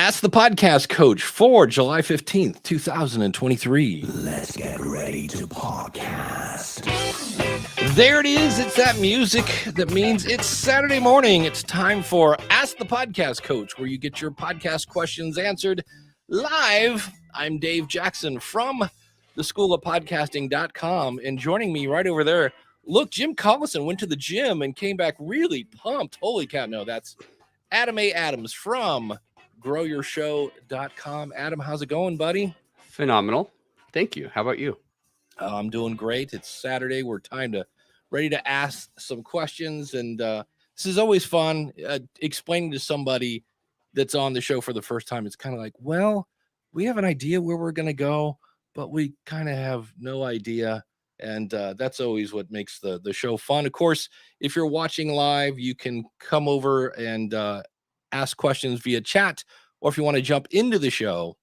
Ask the Podcast Coach for July 15th, 2023. Let's get ready to podcast. There it is. It's that music that means it's Saturday morning. It's time for Ask the Podcast Coach, where you get your podcast questions answered live. I'm Dave Jackson from the School of Podcasting.com, and joining me right over there, look, Jim Collison went to the gym and came back really pumped. Holy cow. No, that's Adam A. Adams from GrowYourShow.com. Adam, how's it going, buddy? Phenomenal. Thank you. How about you? I'm doing great. It's Saturday. We're ready to ask some questions. And this is always fun explaining to somebody that's on the show for the first time. It's kind of like, well, we have an idea where we're going to go, but we kind of have no idea. And that's always what makes the show fun. Of course, if you're watching live, you can come over and ask questions via chat, or if you want to jump into the show,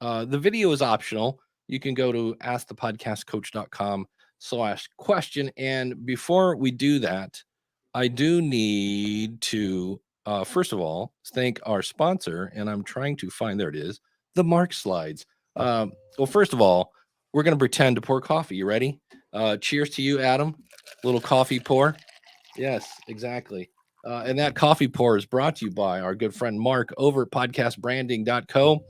the video is optional. You can go to askthepodcastcoach.com/question. And before we do that, I do need to, first of all, thank our sponsor, and I'm trying to find, there it is, the Mark Slides. Well, first of all, we're going to pretend to pour coffee. You ready? Cheers to you, Adam. Little coffee pour. Yes, exactly. And that coffee pour is brought to you by our good friend Mark over at podcastbranding.co.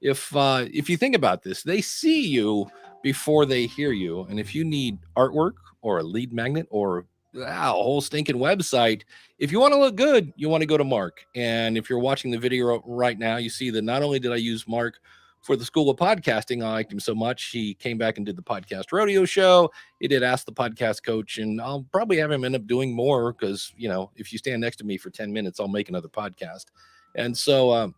If you think about this, they see you before they hear you. And if you need artwork or a lead magnet or a whole stinking website, if you want to look good, you want to go to Mark. And if you're watching the video right now, you see that not only did I use Mark for the School of Podcasting, I liked him so much, he came back and did the Podcast Rodeo Show. He did Ask the Podcast Coach, and I'll probably have him end up doing more because, you know, if you stand next to me for 10 minutes, I'll make another podcast. And so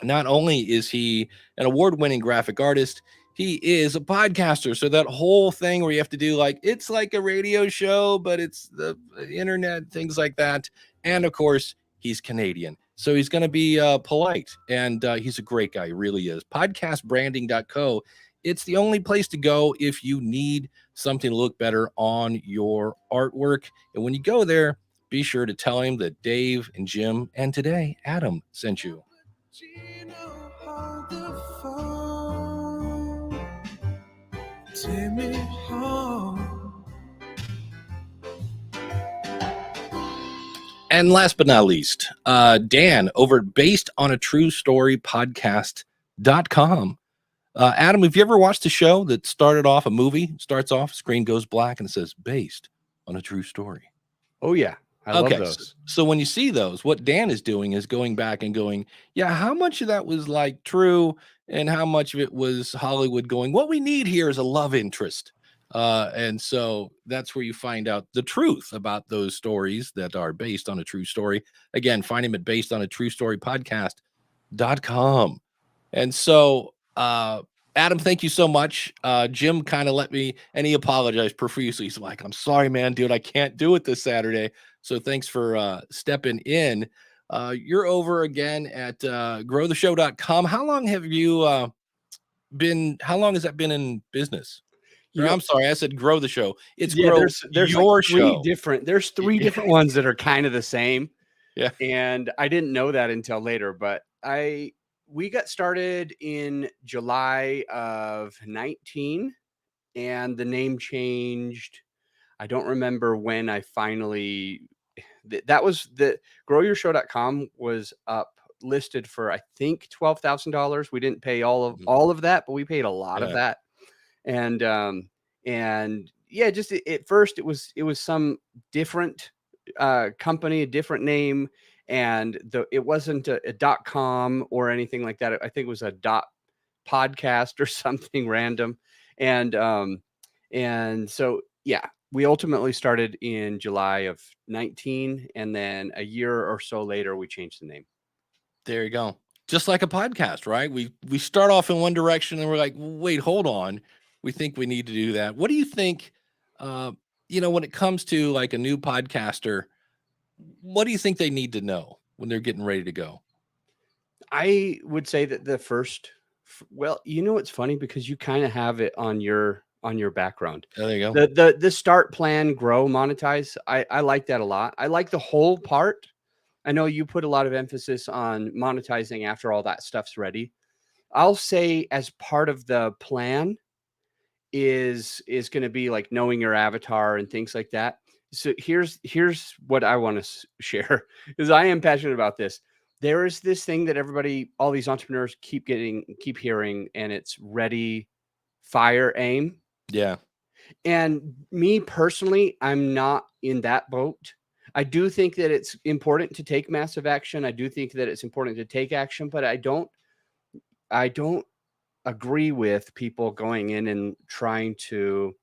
not only is he an award-winning graphic artist, he is a podcaster. So that whole thing where you have to do it's like a radio show, but it's the internet, things like that. And of course, he's Canadian. So he's going to be polite, and he's a great guy. He really is. Podcastbranding.co. It's the only place to go if you need something to look better on your artwork. And when you go there, be sure to tell him that Dave and Jim and today Adam sent you. Take me home. And last but not least, Dan over at Based on a True Story podcast.com. Adam, have you ever watched a show that started off a movie, starts off, screen goes black, and it says based on a true story? Oh, yeah. I love those. So when you see those, what Dan is doing is going back and going, yeah, how much of that was true and how much of it was Hollywood going, what we need here is a love interest. And so that's where you find out the truth about those stories that are based on a true story. Again, find him at Based on a True Story podcast.com. And so, Adam, thank you so much. Jim kind of let me, and he apologized profusely. He's like, I'm sorry, man, dude, I can't do it this Saturday. So thanks for stepping in. You're over again at growtheshow.com. How long have you how long has that been in business? I'm sorry, I said Grow the Show. It's Grow there's Your Show. There's three Yeah. different ones that are kind of the same. Yeah. And I didn't know that until later, but we got started in July of 19 and the name changed. I don't remember when I finally that was the GrowYourShow.com was up listed for I think $12,000. We didn't pay all of that, but we paid a lot of that. And yeah, just at first it was some different company, a different name, and it wasn't a .com or anything like that. I think it was a .podcast or something random. And so yeah, we ultimately started in July of 19, and then a year or so later we changed the name. There you go. Just like a podcast, right? We start off in one direction and we're like, wait, hold on. We think we need to do that. What do you think, when it comes to like a new podcaster, what do you think they need to know when they're getting ready to go? I would say that the first, well, it's funny because you kind of have it on your background. There you go. The start, plan, grow, monetize. I like that a lot. I like the whole part. I know you put a lot of emphasis on monetizing after all that stuff's ready. I'll say as part of the plan is going to be like knowing your avatar and things like that. So here's what I want to share because I am passionate about this. There is this thing that everybody, all these entrepreneurs keep hearing, and it's ready, fire, aim. Yeah. And me personally, I'm not in that boat. I do think that it's important to take massive action. I do think that it's important to take action, but I don't agree with people going in and trying to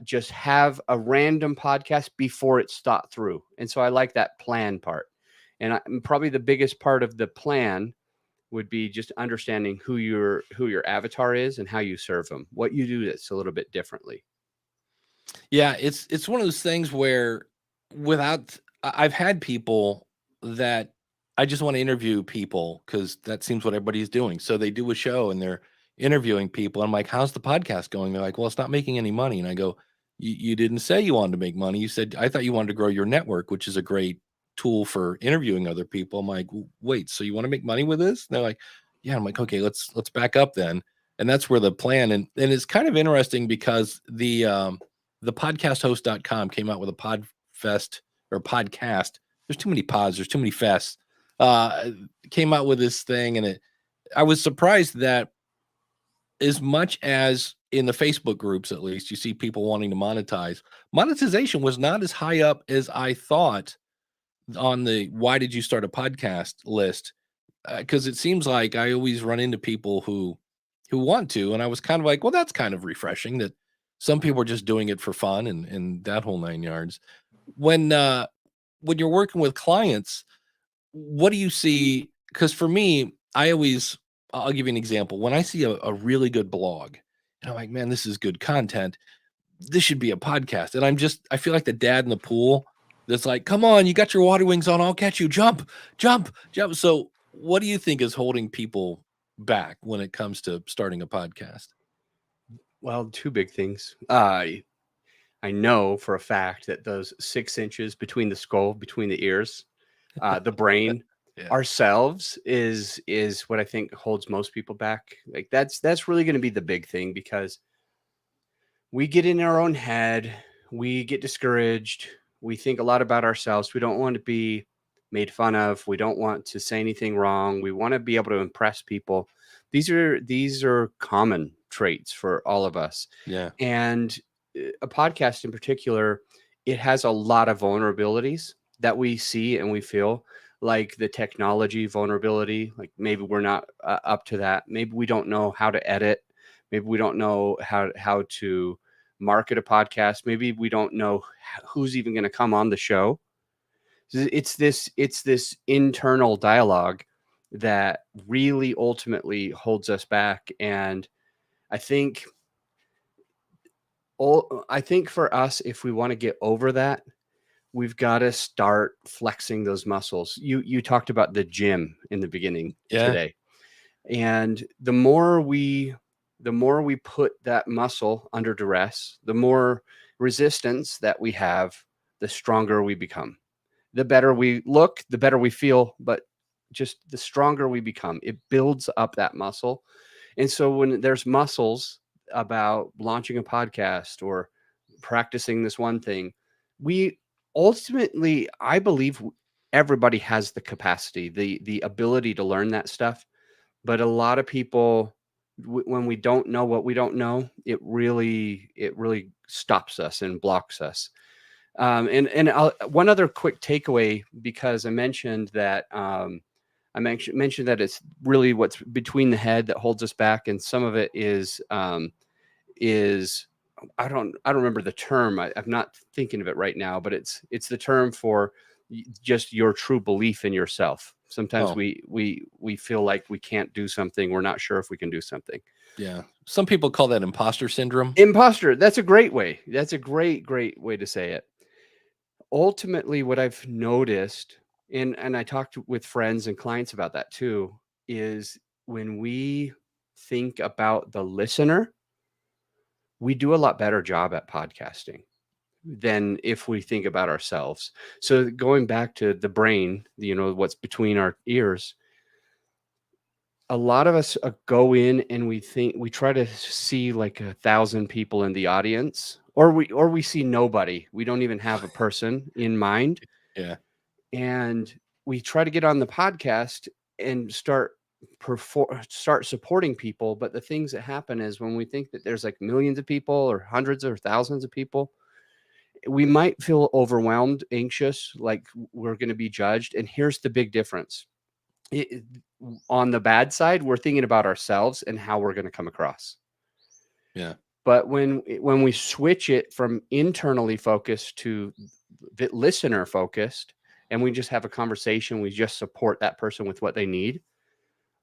just have a random podcast before it's thought through. And so I like that plan part. And probably the biggest part of the plan would be just understanding who your avatar is and how you serve them, what you do that's a little bit differently. Yeah, it's one of those things where I've had people that I just want to interview people because that seems what everybody's doing. So they do a show and they're interviewing people. I'm like, how's the podcast going? They're like, well, it's not making any money. And I go, you didn't say you wanted to make money. You said, I thought you wanted to grow your network, which is a great tool for interviewing other people. I'm like, wait, so you want to make money with this? And they're like, yeah. I'm like, okay, let's back up then. And that's where the plan, and it's kind of interesting because the podcasthost.com came out with a podfest or podcast. There's too many pods, there's too many fests. Came out with this thing, and I was surprised that as much as in the Facebook groups, at least, you see people wanting to monetize. Monetization was not as high up as I thought on the why did you start a podcast list, because it seems like I always run into people who want to, and I was kind of like, well, that's kind of refreshing that some people are just doing it for fun and that whole 9 yards. When you're working with clients, what do you see? Because for me, I'll give you an example. When I see a really good blog, and I'm like, man, this is good content. This should be a podcast. And I feel like the dad in the pool that's like, come on, you got your water wings on, I'll catch you. Jump, jump, jump. So what do you think is holding people back when it comes to starting a podcast? Well, two big things. I know for a fact that those 6 inches between the skull, between the ears, the brain, Yeah. ourselves is what I think holds most people back. Like that's really going to be the big thing, because we get in our own head, we get discouraged, we think a lot about ourselves. We don't want to be made fun of. We don't want to say anything wrong. We want to be able to impress people. These are common traits for all of us. Yeah. And a podcast in particular, it has a lot of vulnerabilities that we see and we feel, like the technology vulnerability. Like maybe we're not up to that. Maybe we don't know how to edit. Maybe we don't know how to market a podcast. Maybe we don't know who's even going to come on the show. It's this internal dialogue that really ultimately holds us back. And I think for us, if we want to get over that, we've got to start flexing those muscles. You talked about the gym in the beginning today. And the more we put that muscle under duress, the more resistance that we have, the stronger we become. The better we look, the better we feel, but just the stronger we become. It builds up that muscle. And so when there's muscles about launching a podcast or practicing this one thing, we ultimately, I believe everybody has the capacity, the ability to learn that stuff. But a lot of people, when we don't know what we don't know, it really stops us and blocks us. And one other quick takeaway, because I mentioned that I mentioned that it's really what's between the head that holds us back, and some of it is I don't remember the term. I'm not thinking of it right now, but it's the term for just your true belief in yourself. Sometimes we feel like we can't do something. We're not sure if we can do something. Yeah. Some people call that imposter syndrome. Imposter. That's a great way. That's a great way to say it. Ultimately, what I've noticed, and I talked with friends and clients about that too, is when we think about the listener, we do a lot better job at podcasting. than if we think about ourselves. So going back to the brain, what's between our ears, a lot of us go in and we try to see like 1,000 people in the audience, or we see nobody. We don't even have a person in mind. Yeah. And we try to get on the podcast and start supporting people. But the things that happen is when we think that there's like millions of people or hundreds or thousands of people, we might feel overwhelmed, anxious, like we're going to be judged. And here's the big difference. On the bad side, we're thinking about ourselves and how we're going to come across. Yeah. But when we switch it from internally focused to listener focused, and we just have a conversation, we just support that person with what they need,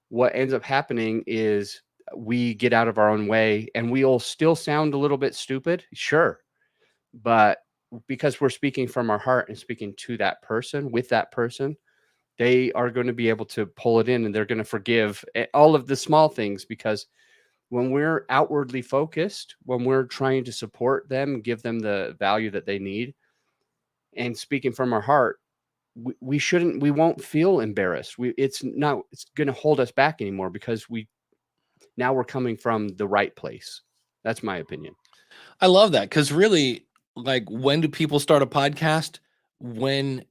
what ends up happening is we get out of our own way, and we'll still sound a little bit stupid, sure, but because we're speaking from our heart and speaking to that person, with that person, they are going to be able to pull it in, and they're going to forgive all of the small things. Because when we're outwardly focused, when we're trying to support them, give them the value that they need, and speaking from our heart, we won't feel embarrassed. It's going to hold us back anymore, because we're coming from the right place. That's my opinion. I love that, because really, like, when do people start a podcast? When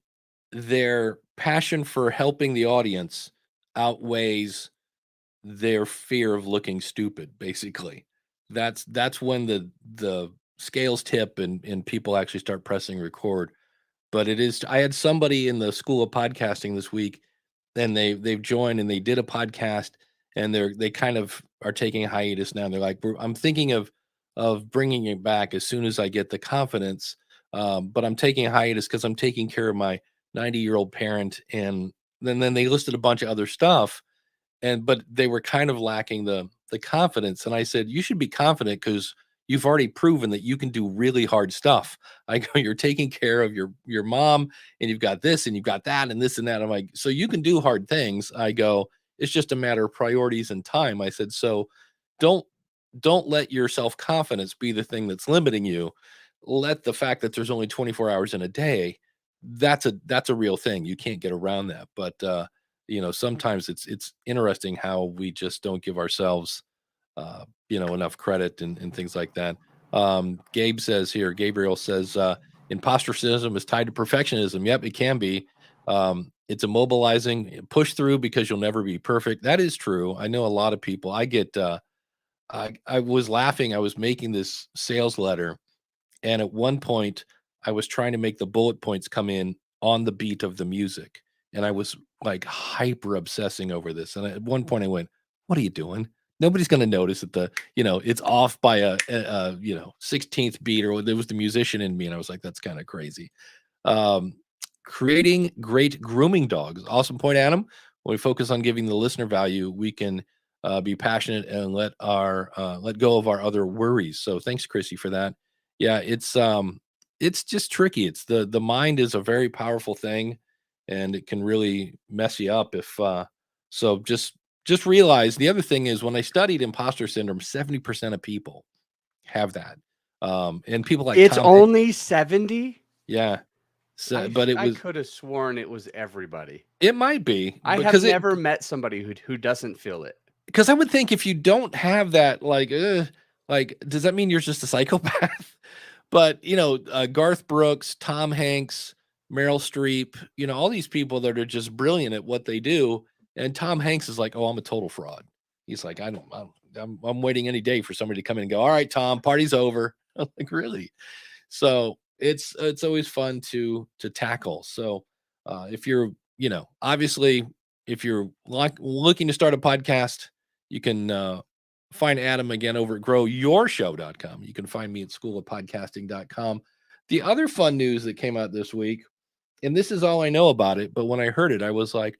their passion for helping the audience outweighs their fear of looking stupid, basically. That's when the scales tip and people actually start pressing record. But I had somebody in the School of Podcasting this week, and they've joined and they did a podcast, and they kind of are taking a hiatus now. They're like, I'm thinking of bringing it back as soon as I get the confidence. But I'm taking a hiatus because I'm taking care of my 90-year-old parent, and then they listed a bunch of other stuff, but they were kind of lacking the confidence. And I said, you should be confident because you've already proven that you can do really hard stuff. I go, you're taking care of your mom, and you've got this and you've got that and this and that. I'm like, so you can do hard things. I go, it's just a matter of priorities and time. I said, so don't let your self-confidence be the thing that's limiting you. Let the fact that there's only 24 hours in a day, that's a real thing. You can't get around that. But sometimes it's interesting how we just don't give ourselves enough credit and things like that. Gabriel says imposter syndrome is tied to perfectionism. Yep, it can be. It's immobilizing, push through because you'll never be perfect. That is true. I know a lot of people. I was laughing. I was making this sales letter, and at one point I was trying to make the bullet points come in on the beat of the music, and I was like hyper obsessing over this. And at one point I went, what are you doing? Nobody's going to notice that it's off by a 16th beat, or there was the musician in me. And I was like, that's kind of crazy. Creating great grooming dogs. Awesome point, Adam. When we focus on giving the listener value, we can be passionate and let go of our other worries. So thanks, Chrissy, for that. Yeah, it's just tricky. It's the mind is a very powerful thing, and it can really mess you up if so just realize. The other thing is, when I studied imposter syndrome, 70% of people have that. And people like It's Tom only 70. Yeah. So, but it I was could have sworn it was everybody. it might be I have never met somebody who doesn't feel it. because I would think if you don't have that, like does that mean you're just a psychopath? But Garth Brooks, Tom Hanks, Meryl Streep, all these people that are just brilliant at what they do. And Tom Hanks is like, oh, I'm a total fraud. He's like, I'm waiting any day for somebody to come in and go, all right, Tom, party's over. I'm like, really? So it's always fun to tackle. So if you're, obviously, if you're looking to start a podcast, you can find Adam again over at growyourshow.com. You can find me at schoolofpodcasting.com. The other fun news that came out this week, and this is all I know about it, but when I heard it, I was like,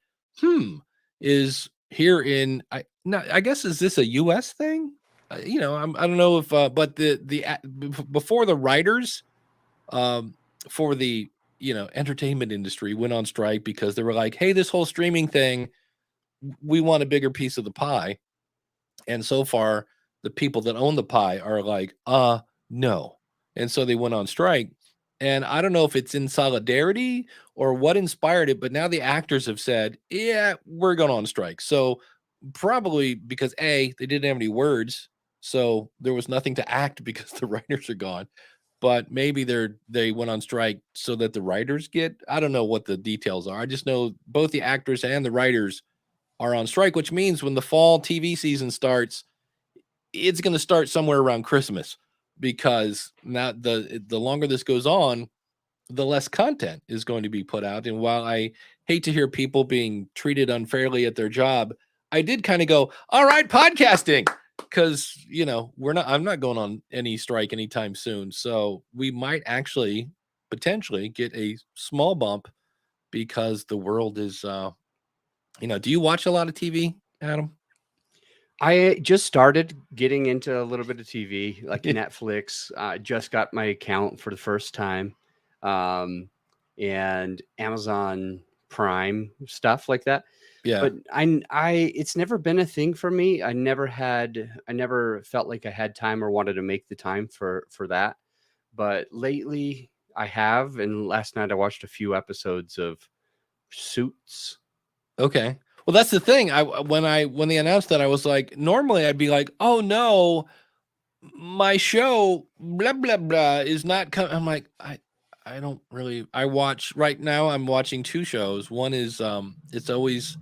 is here in, I guess, is this a US thing? I don't know if, but before the writers for the, entertainment industry went on strike because they were like, hey, this whole streaming thing, we want a bigger piece of the pie. And so far, the people that own the pie are like, no. And so they went on strike. And I don't know if it's in solidarity or what inspired it, but now the actors have said, yeah, we're going on strike. So probably because A, they didn't have any words, so there was nothing to act because the writers are gone. But maybe they went on strike so that the writers get, I don't know what the details are. I just know both the actors and the writers are on strike, which means when the fall TV season starts, it's going to start somewhere around Christmas, because now the longer this goes on, the less content is going to be put out. And while I hate to hear people being treated unfairly at their job, I did kind of go, all right, podcasting, because I'm not going on any strike anytime soon. So we might actually potentially get a small bump because the world is do you watch a lot of TV, Adam? I just started getting into a little bit of TV, like Yeah. Netflix. Just got my account for the first time, um, and Amazon Prime stuff like that. Yeah. But it's never been a thing for me. I never felt like I had time or wanted to make the time for that. But lately, I have, and last night I watched a few episodes of Suits. Okay. Well, that's the thing. When they announced that, I was like, normally I'd be like, oh no, my show blah blah blah is not coming. I'm like, I don't really. I watch right now. I'm watching two shows. One is it's always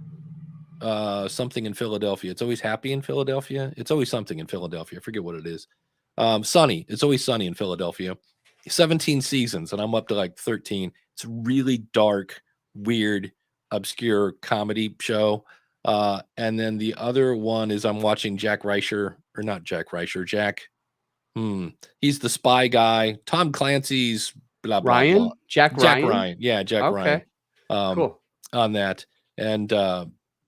something in Philadelphia. It's always happy in Philadelphia. It's always something in Philadelphia. I forget what it is. Sunny. It's always sunny in Philadelphia. 17 seasons, and I'm up to like 13. It's really dark, weird, obscure comedy show. And then the other one is I'm watching Jack Reischer, or not Jack Reischer, Jack. He's the spy guy. Tom Clancy's blah blah Ryan, blah. Jack Ryan. Yeah, Jack Ryan. Okay, cool. On that, and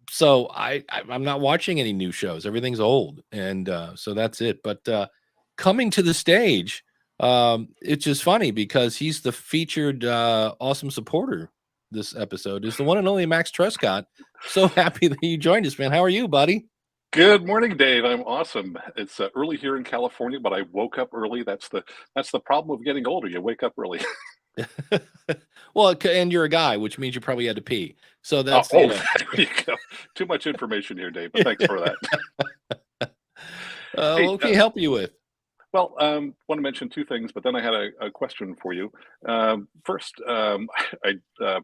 so I'm not watching any new shows. Everything's old, and so that's it. But coming to the stage, it's just funny because he's the featured awesome supporter. This episode is the one and only Max Trescott. So happy that you joined us, man. How are you, buddy? Good morning, Dave. I'm awesome. It's early here in California, but I woke up early. That's the problem of getting older. You wake up early. Well, and you're a guy, which means you probably had to pee. So that's there you go. Too much information here, Dave. But thanks for that. Hey, what can you help you with? Well, want to mention two things, but then I had a question for you. First, I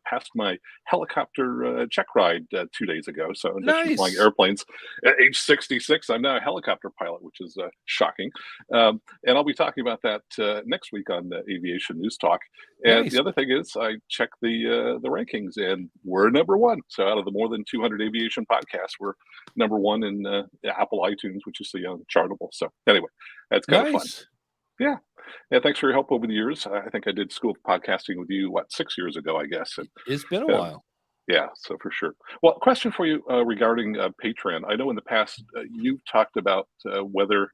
passed my helicopter check ride 2 days ago. So in addition to flying airplanes, at age 66, I'm now a helicopter pilot, which is shocking. And I'll be talking about that next week on Aviation News Talk. And the other thing is, I checked the rankings, and we're number one. So out of the more than 200 aviation podcasts, we're number one in Apple iTunes, which is the chartable. So anyway, that's kind of fun. Yeah. Thanks for your help over the years. I think I did School of Podcasting with you, 6 years ago, I guess. And it's been a while. Yeah, so for sure. Well, question for you regarding Patreon. I know in the past you've talked about whether,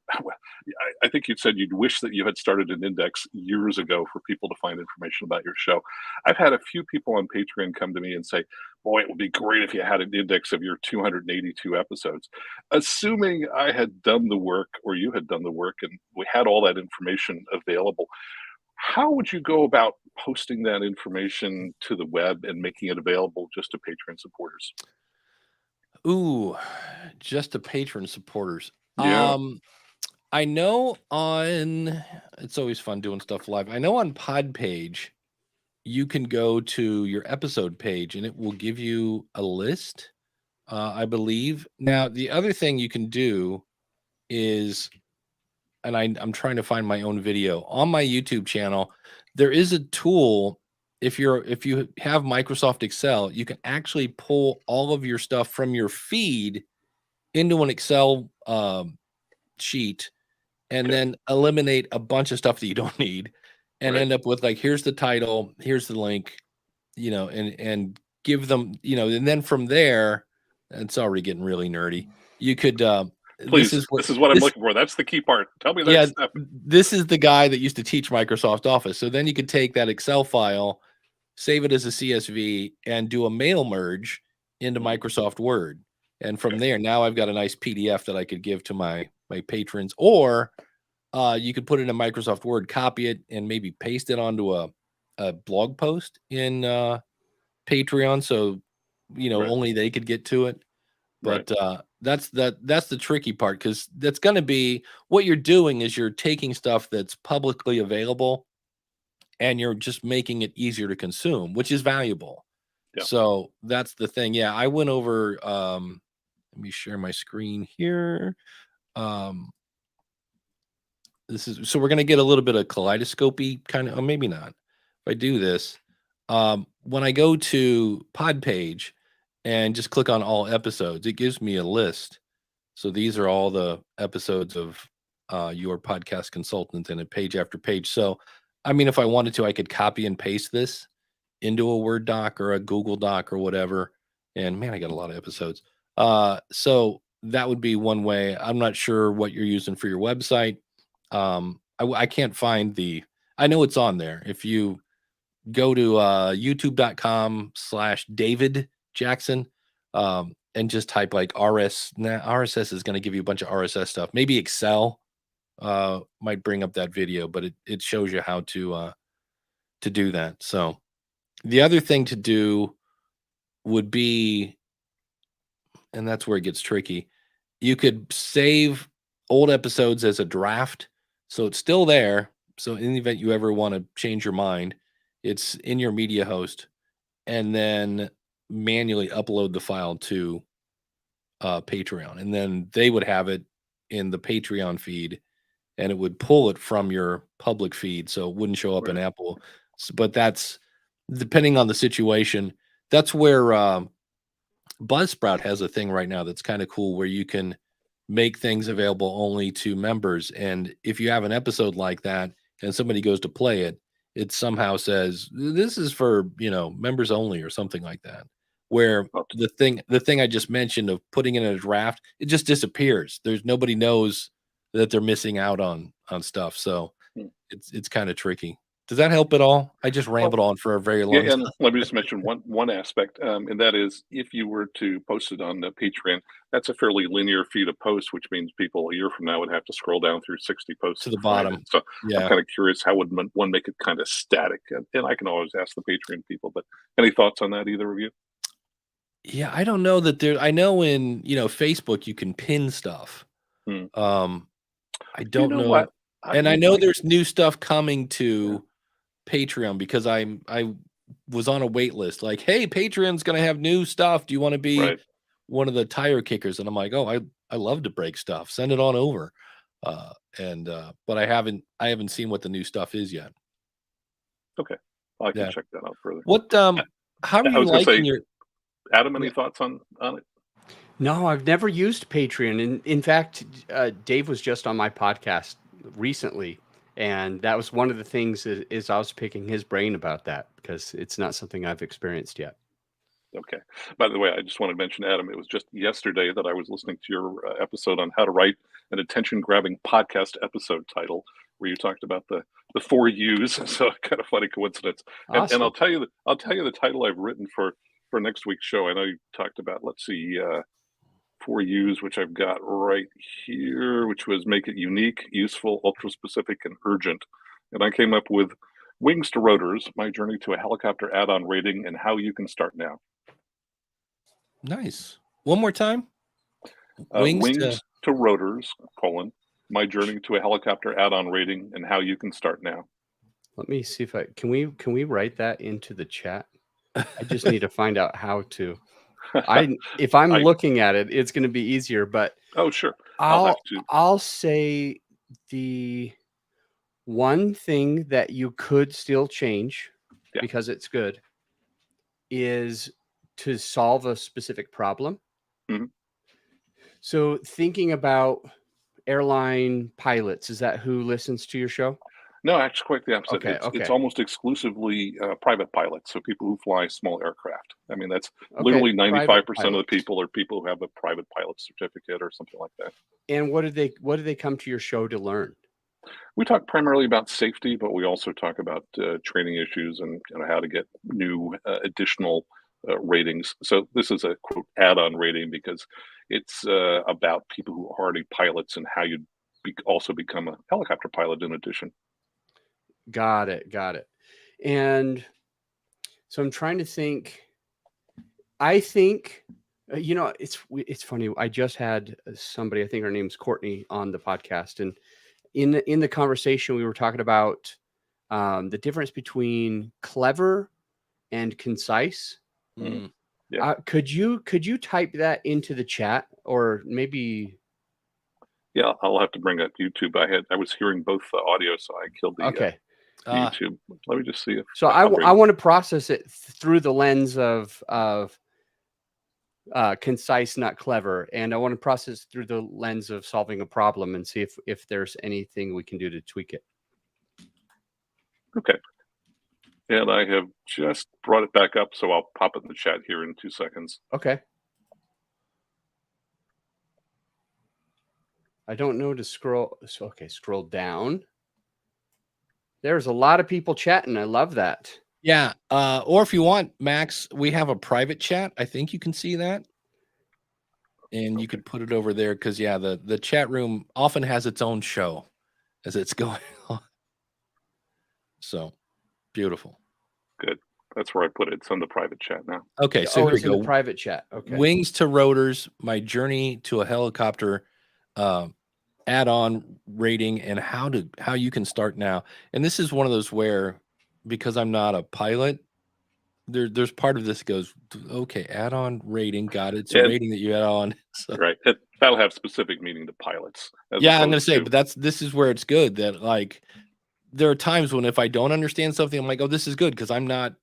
I think you said you'd wish that you had started an index years ago for people to find information about your show. I've had a few people on Patreon come to me and say, boy, it would be great if you had an index of your 282 episodes. Assuming I had done the work, or you had done the work, and we had all that information available, how would you go about posting that information to the web and making it available just to Patreon supporters? Ooh, just to patron supporters. Yeah. I know it's always fun doing stuff live. I know on Podpage, you can go to your episode page and it will give you a list, I believe. Now, the other thing you can do is, and I'm trying to find my own video on my YouTube channel. There is a tool. If you have Microsoft Excel, you can actually pull all of your stuff from your feed into an Excel sheet, and then eliminate a bunch of stuff that you don't need, and end up with like, here's the title, here's the link, and give them, and then from there, it's already getting really nerdy. You could please, this is what I'm looking for. That's the key part. Tell me that stuff. This is the guy that used to teach Microsoft Office. So then you could take that Excel file, save it as a CSV, and do a mail merge into Microsoft Word. And from there, now I've got a nice PDF that I could give to my patrons. Or you could put it in Microsoft Word, copy it, and maybe paste it onto a a blog post in Patreon, so only they could get to it. But that's the tricky part, because that's going to be what you're doing is you're taking stuff that's publicly available and you're just making it easier to consume, which is valuable. Yeah. So that's the thing. Yeah, I went over. Let me share my screen here. So we're going to get a little bit of kaleidoscopy kind of, or maybe not. If I do this, when I go to Pod Page and just click on all episodes, it gives me a list. So these are all the episodes of Your Podcast Consultant, and a page after page. So, I mean, if I wanted to, I could copy and paste this into a Word doc or a Google Doc or whatever. And man, I got a lot of episodes. So that would be one way. I'm not sure what you're using for your website. I can't find I know it's on there. If you go to youtube.com/David Jackson, and just type like RSS is going to give you a bunch of RSS stuff. Maybe Excel might bring up that video, but it shows you how to do that. So the other thing to do would be, and that's where it gets tricky, you could save old episodes as a draft, so it's still there. So in the event you ever want to change your mind, it's in your media host, and then manually upload the file to Patreon, and then they would have it in the Patreon feed, and it would pull it from your public feed, so it wouldn't show up in Apple. But that's depending on the situation. That's where Buzzsprout has a thing right now that's kind of cool, where you can make things available only to members. And if you have an episode like that and somebody goes to play it, it somehow says this is for members only or something like that. Where the thing I just mentioned of putting it in a draft, it just disappears. Nobody knows that they're missing out on stuff. So it's kind of tricky. Does that help at all? I just rambled on for a very long time. And let me just mention one aspect, and that is if you were to post it on the Patreon, that's a fairly linear feed of posts, which means people a year from now would have to scroll down through 60 posts to the bottom. So I'm kind of curious, how would one make it kind of static? And I can always ask the Patreon people, but any thoughts on that, either of you? Yeah, I don't know that I know in Facebook you can pin stuff. I don't know. What? And I know there's new stuff coming to Patreon, because I was on a wait list. Like, hey, Patreon's gonna have new stuff. Do you want to be one of the tire kickers? And I'm like, oh, I love to break stuff. Send it on over. But I haven't seen what the new stuff is yet. Okay, I can check that out further. What how are you liking your Adam? Any thoughts on it? No, I've never used Patreon. In fact, Dave was just on my podcast recently, and that was one of the things is I was picking his brain about that, because it's not something I've experienced yet. Okay. By the way, I just wanted to mention, Adam, it was just yesterday that I was listening to your episode on how to write an attention-grabbing podcast episode title, where you talked about the 4 U's. So kind of funny coincidence. Awesome. And I'll tell you the title I've written for next week's show. I know you talked about, let's see, 4 U's, which I've got right here, which was make it unique, useful, ultra specific, and urgent. And I came up with Wings to Rotors, my journey to a helicopter add-on rating, and how you can start now. Nice. One more time. Wings to Rotors, my journey to a helicopter add-on rating, and how you can start now. Let me see if can we write that into the chat? I just need to find out how to. If I'm looking at it, it's going to be easier. But sure, I'll say the one thing that you could still change, because it's good, is to solve a specific problem. Mm-hmm. So thinking about airline pilots, is that who listens to your show? No, actually, quite the opposite. Okay, it's almost exclusively private pilots, so people who fly small aircraft. I mean, that's literally 95% of the people are people who have a private pilot certificate or something like that. And what do they come to your show to learn? We talk primarily about safety, but we also talk about training issues and how to get new additional ratings. So this is a quote add-on rating, because it's about people who are already pilots and how you also become a helicopter pilot in addition. Got it. And so I'm trying to think. I think, it's funny. I just had somebody, I think her name's Courtney, on the podcast, and in the conversation we were talking about the difference between clever and concise. Mm. Yeah. Could you type that into the chat, or maybe? Yeah, I'll have to bring up YouTube. I was hearing both the audio, so I killed the YouTube. Let me just see if. So I want to process it through the lens of concise, not clever, and I want to process through the lens of solving a problem and see if there's anything we can do to tweak it. Okay. And I have just brought it back up, so I'll pop it in the chat here in 2 seconds. Okay. I don't know to scroll. So, okay, scroll down. There's a lot of people chatting. I love that. Yeah. Or if you want, Max, we have a private chat. I think you can see that. And you could put it over there because, yeah, the chat room often has its own show as it's going on. So beautiful. Good. That's where I put it. It's on the private chat now. Okay, so here we go. In the private chat. Okay. Wings to Rotors, my journey to a helicopter add-on rating, and how you can start now. And this is one of those where, because I'm not a pilot, there's part of this goes, okay, add-on rating, got it. It's a rating that you add on. So. Right. That'll have specific meaning to pilots. Yeah, I'm gonna say, but this is where it's good that, like, there are times when if I don't understand something, I'm like, oh, this is good because I'm not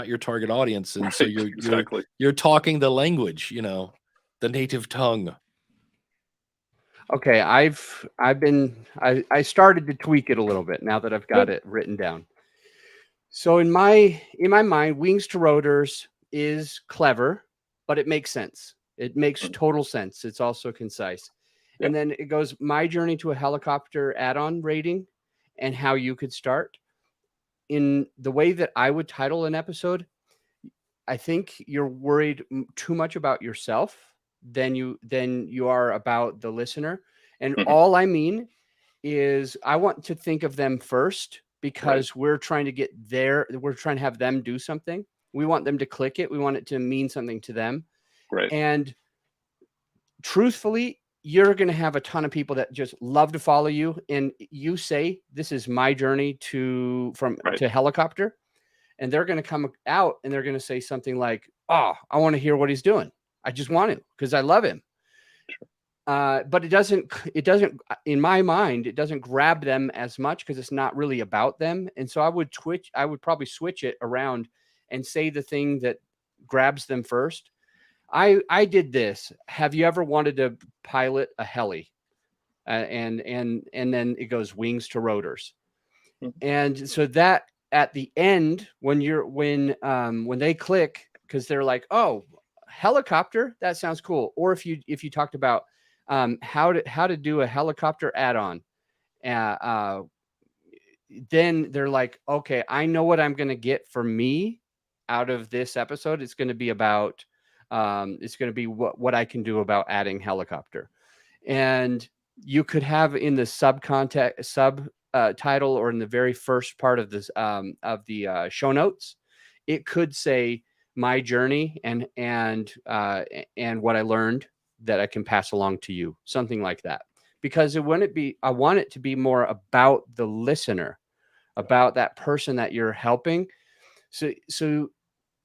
your target audience, and so you're talking the language, the native tongue. Okay, I started to tweak it a little bit now that I've got it written down. So in my mind, Wings to Rotors is clever, but it makes sense. It makes total sense. It's also concise. Yep. And then it goes, my journey to a helicopter add-on rating and how you could start. In the way that I would title an episode, I think you're worried too much about yourself than you are about the listener. And all I mean is I want to think of them first, because we're trying to have them do something. We want them to click it. We want it to mean something to them. Right. And truthfully, you're going to have a ton of people that just love to follow you. And you say, this is my journey to helicopter. And they're going to come out and they're going to say something like, oh, I want to hear what he's doing. I just want to, because I love him. But it doesn't, in my mind, it doesn't grab them as much because it's not really about them. And so I would probably switch it around and say the thing that grabs them first. I did this. Have you ever wanted to pilot a heli? And then it goes Wings to Rotors. And so that at the end, when they click, because they're like, oh, helicopter, that sounds cool. Or if you talked about how to do a helicopter add-on, then they're like, okay, I know what I'm going to get for me out of this episode. It's going to be about what I can do about adding helicopter. And you could have in the subtitle or in the very first part of this of the show notes, it could say my journey and what I learned that I can pass along to you, something like that. Because I want it to be more about the listener, about that person that you're helping. So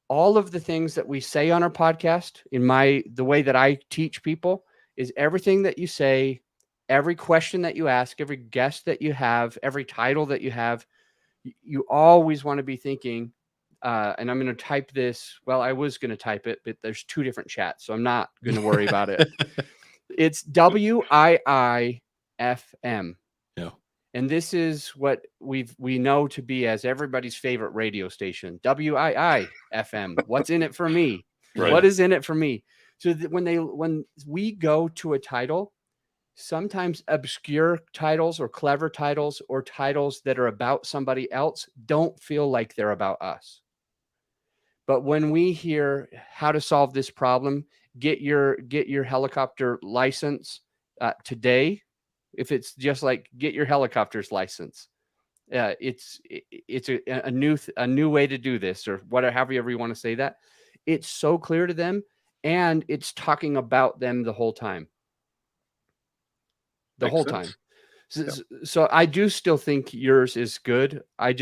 all of the things that we say on our podcast, the way that I teach people, is everything that you say, every question that you ask, every guest that you have, every title that you have, you always want to be thinking, and I'm going to type this. Well, I was going to type it, but there's 2 different chats, so I'm not going to worry about it. It's WIIFM. Yeah. And this is what we know to be as everybody's favorite radio station, WIIFM. What's in it for me? Right. What is in it for me? So that when we go to a title, sometimes obscure titles or clever titles or titles that are about somebody else don't feel like they're about us. But when we hear how to solve this problem, get your helicopter license today. If it's just like get your helicopter's license, it's a new way to do this, or whatever, however you want to say that. It's so clear to them, and it's talking about them the whole time. Makes sense. So I do still think yours is good. I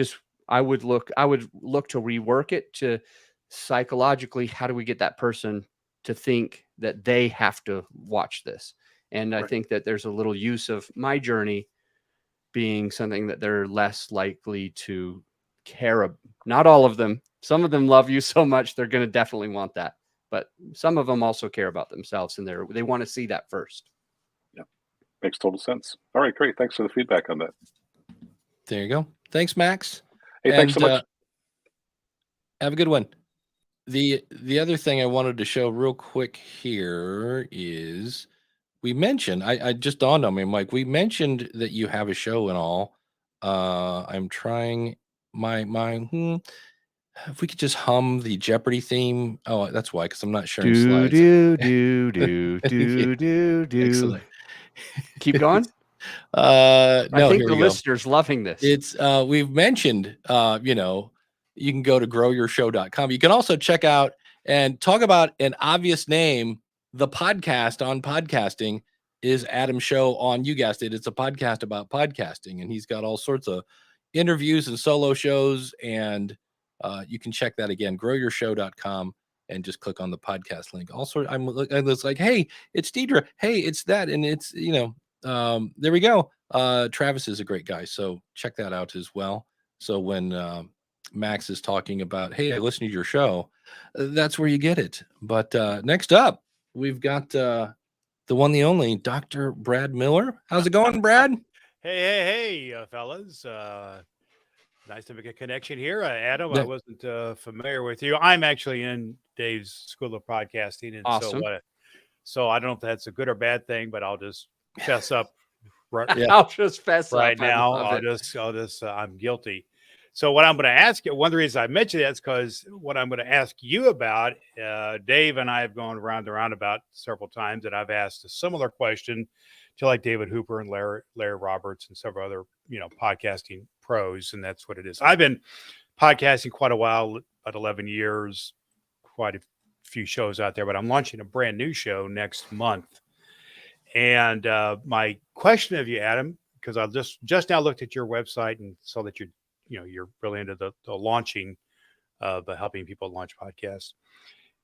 would look to rework it to psychologically, how do we get that person to think that they have to watch this? And I think that there's a little use of my journey being something that they're less likely to care about. Not all of them. Some of them love you so much, they're going to definitely want that. But some of them also care about themselves, and they want to see that first. Yeah, makes total sense. All right, great. Thanks for the feedback on that. There you go. Thanks, Max. Hey, thanks so much. Have a good one. The other thing I wanted to show real quick here is we mentioned, I just dawned on me, Mike, we mentioned that you have a show and all. I'm trying if we could just hum the Jeopardy theme. Oh, that's why, because I'm not sharing slides. Do. Excellent. Keep going. No, I think here the we go. listeners loving this. It's we've mentioned you can go to growyourshow.com. You can also check out and talk about an obvious name. The podcast on podcasting is Adam's show on, you guessed it, it's a podcast about podcasting, and he's got all sorts of interviews and solo shows, and you can check that again, growyourshow.com, and just click on the podcast link. Also, it's like, hey, it's Deidre. Hey, it's that, and it's there we go. Travis is a great guy, so check that out as well. So when Max is talking about, hey, I listened to your show, that's where you get it. But next up, we've got the one, the only, Dr. Brad Miller. How's it going, Brad? Hey, fellas. Nice to make a connection here. Adam, I wasn't familiar with you. I'm actually in Dave's School of Podcasting. And awesome. So I don't know if that's a good or bad thing, but I'll just fess up. I'll just fess right up now. I'm guilty. So what I'm going to ask you, one of the reasons I mentioned that is because what I'm going to ask you about, Dave and I have gone round and round about several times, and I've asked a similar question to like David Hooper and Larry Roberts and several other, podcasting pros. And that's what it is. I've been podcasting quite a while, about 11 years, quite a few shows out there, but I'm launching a brand new show next month. And my question of you, Adam, because I just now looked at your website and saw that you're really into the launching of helping people launch podcasts.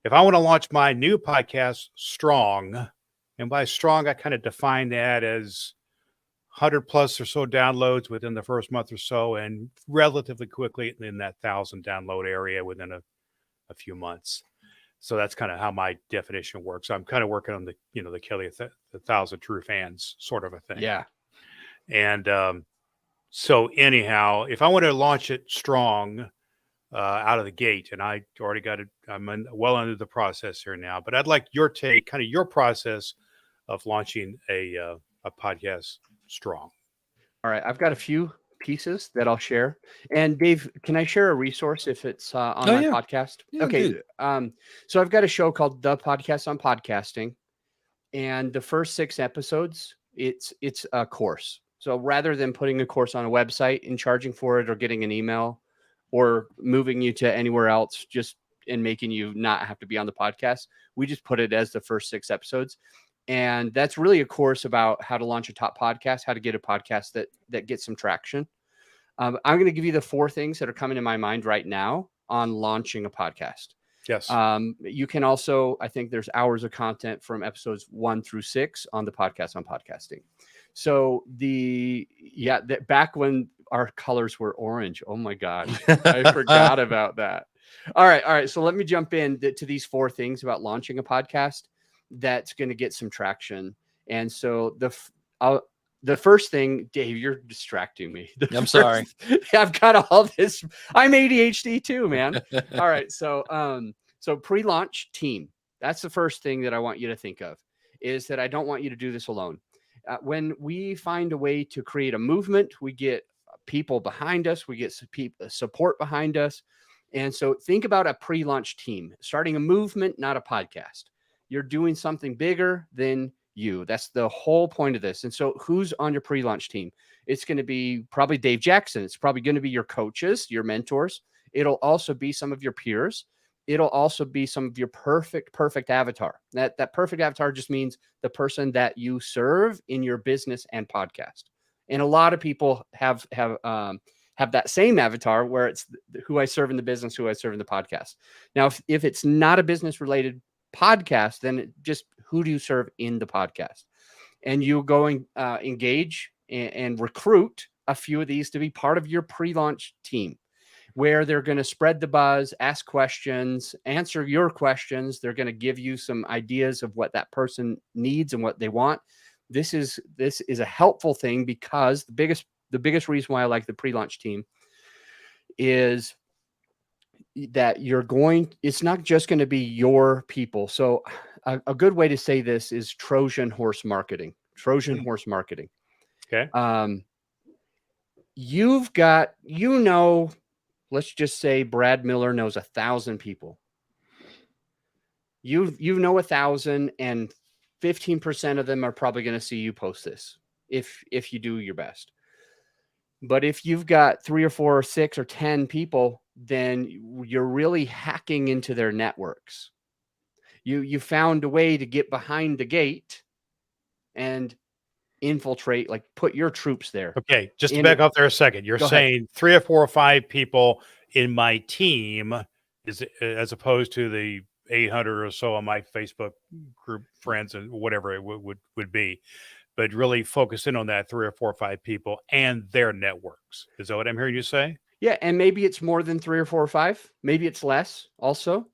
If I want to launch my new podcast, Strong, and by strong, I kind of define that as 100 plus or so downloads within the first month or so, and relatively quickly in that 1,000 download area within a few months. So that's kind of how my definition works. I'm kind of working on the Kelly, the 1,000 true fans sort of a thing. Yeah. And so anyhow, if I want to launch it strong out of the gate, and I already got it, I'm well into the process here now, but I'd like your take, kind of your process of launching a podcast strong. All right. I've got a few pieces that I'll share. And Dave, can I share a resource if it's on my podcast? Yeah, okay. So I've got a show called The Podcast on Podcasting, and the first 6 episodes, it's a course. So rather than putting a course on a website and charging for it or getting an email or moving you to anywhere else and making you not have to be on the podcast, we just put it as the first 6 episodes. And that's really a course about how to launch a top podcast, how to get a podcast that gets some traction. I'm going to give you the 4 things that are coming to my mind right now on launching a podcast. Yes. You can also, I think there's hours of content from episodes 1 through 6 on the podcast on podcasting. So back when our colors were orange, oh my God, I forgot about that. All right. So let me jump in to these 4 things about launching a podcast that's going to get some traction. And so the first thing, Dave, you're distracting me. I'm sorry. I've got all this. I'm ADHD too, man. All right. So pre-launch team. That's the first thing that I want you to think of, is that I don't want you to do this alone. When we find a way to create a movement, we get people behind us, we get support behind us. And so think about a pre-launch team, starting a movement, not a podcast. You're doing something bigger than you. That's the whole point of this. And so who's on your pre-launch team? It's going to be probably Dave Jackson. It's probably going to be your coaches, your mentors. It'll also be some of your peers. It'll also be some of your perfect avatar. That perfect avatar just means the person that you serve in your business and podcast. And a lot of people have that same avatar where it's who I serve in the business, who I serve in the podcast. Now, if it's not a business related podcast, then just who do you serve in the podcast? And you go and engage and recruit a few of these to be part of your pre-launch team, where they're going to spread the buzz, ask questions, answer your questions. They're going to give you some ideas of what that person needs and what they want. This is a helpful thing, because the biggest reason why I like the pre-launch team is that it's not just going to be your people. So a good way to say this is Trojan horse marketing. Horse marketing. Okay. You've got, let's just say Brad Miller knows 1,000 people. You know 1,000, and 15% of them are probably going to see you post this if you do your best. But if you've got 3 or 4 or 6 or 10 people, then you're really hacking into their networks. You found a way to get behind the gate and infiltrate, like put your troops there. Okay, just to back up there a second. You're saying 3 or 4 or 5 people in my team is as opposed to the 800 or so on my Facebook group friends and whatever it would be, but really focus in on that 3 or 4 or 5 people and their networks. Is that what I'm hearing you say? Yeah, and maybe it's more than 3 or 4 or 5. Maybe it's less also.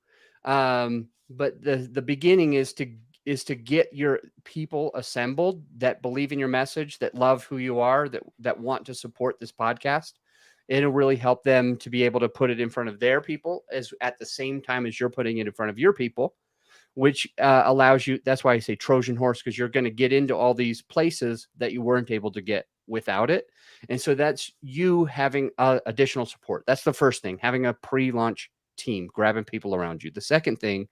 But the beginning is to get your people assembled that believe in your message, that love who you are, that want to support this podcast. It'll really help them to be able to put it in front of their people as at the same time as you're putting it in front of your people, which allows you. That's why I say Trojan horse, because you're going to get into all these places that you weren't able to get without it. And so that's you having additional support. That's the first thing, having a pre-launch team, grabbing people around you. The second thing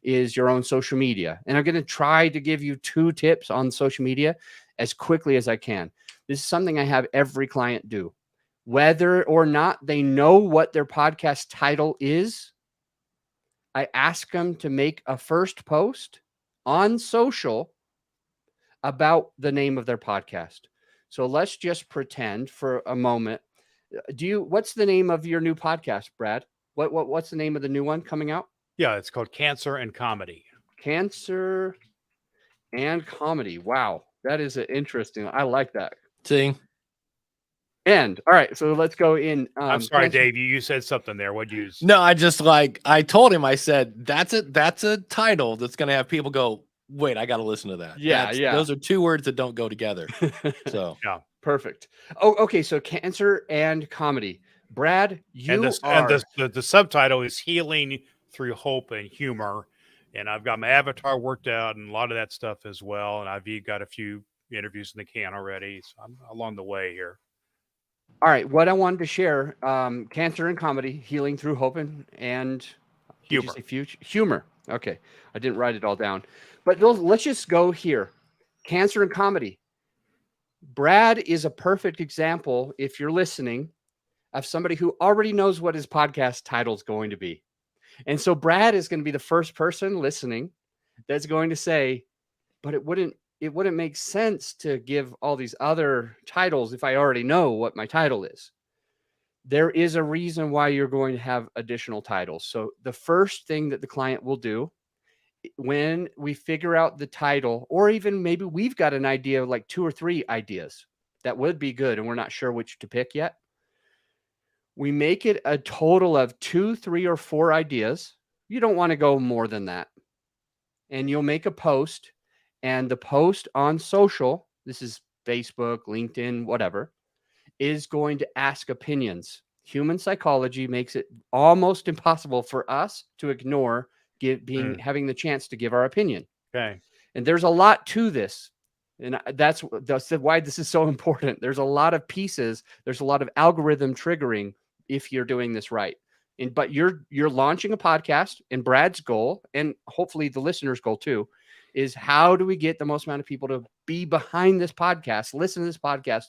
is your own social media. And I'm going to try to give you 2 tips on social media as quickly as I can. This is something I have every client do. Whether or not they know what their podcast title is, I ask them to make a first post on social about the name of their podcast. So let's just pretend for a moment. What's the name of your new podcast, Brad? What's the name of the new one coming out? Yeah, it's called Cancer and Comedy. Cancer and Comedy. Wow, that is interesting. I like that. See? And all right, so let's go in. I'm sorry, Dave. You said something there. What'd you use? No, I told him, I said, that's a title that's going to have people go, wait, I got to listen to that. Yeah. Those are 2 words that don't go together. So, yeah. Perfect. Oh, okay. So Cancer and Comedy. Brad, the subtitle is Healing Through Hope and Humor. And I've got my avatar worked out and a lot of that stuff as well. And I've got a few interviews in the can already. So I'm along the way here. All right. What I wanted to share, Cancer and Comedy, Healing Through Hope and Humor. Humor. Okay. I didn't write it all down. But let's just go here. Cancer and Comedy. Brad is a perfect example, if you're listening, of somebody who already knows what his podcast title is going to be. And so Brad is going to be the first person listening that's going to say, but it wouldn't make sense to give all these other titles if I already know what my title is. There is a reason why you're going to have additional titles. So the first thing that the client will do when we figure out the title, or even maybe we've got an idea of like 2 or 3 ideas that would be good and we're not sure which to pick yet, we make it a total of 2, 3, or 4 ideas. You don't want to go more than that. And you'll make a post, and the post on social, this is Facebook, LinkedIn, whatever, is going to ask opinions. Human psychology makes it almost impossible for us to ignore having the chance to give our opinion. Okay. And there's a lot to this. And that's why this is so important. There's a lot of pieces. There's a lot of algorithm triggering if you're doing this right. But you're launching a podcast, and Brad's goal, and hopefully the listener's goal too, is how do we get the most amount of people to be behind this podcast, listen to this podcast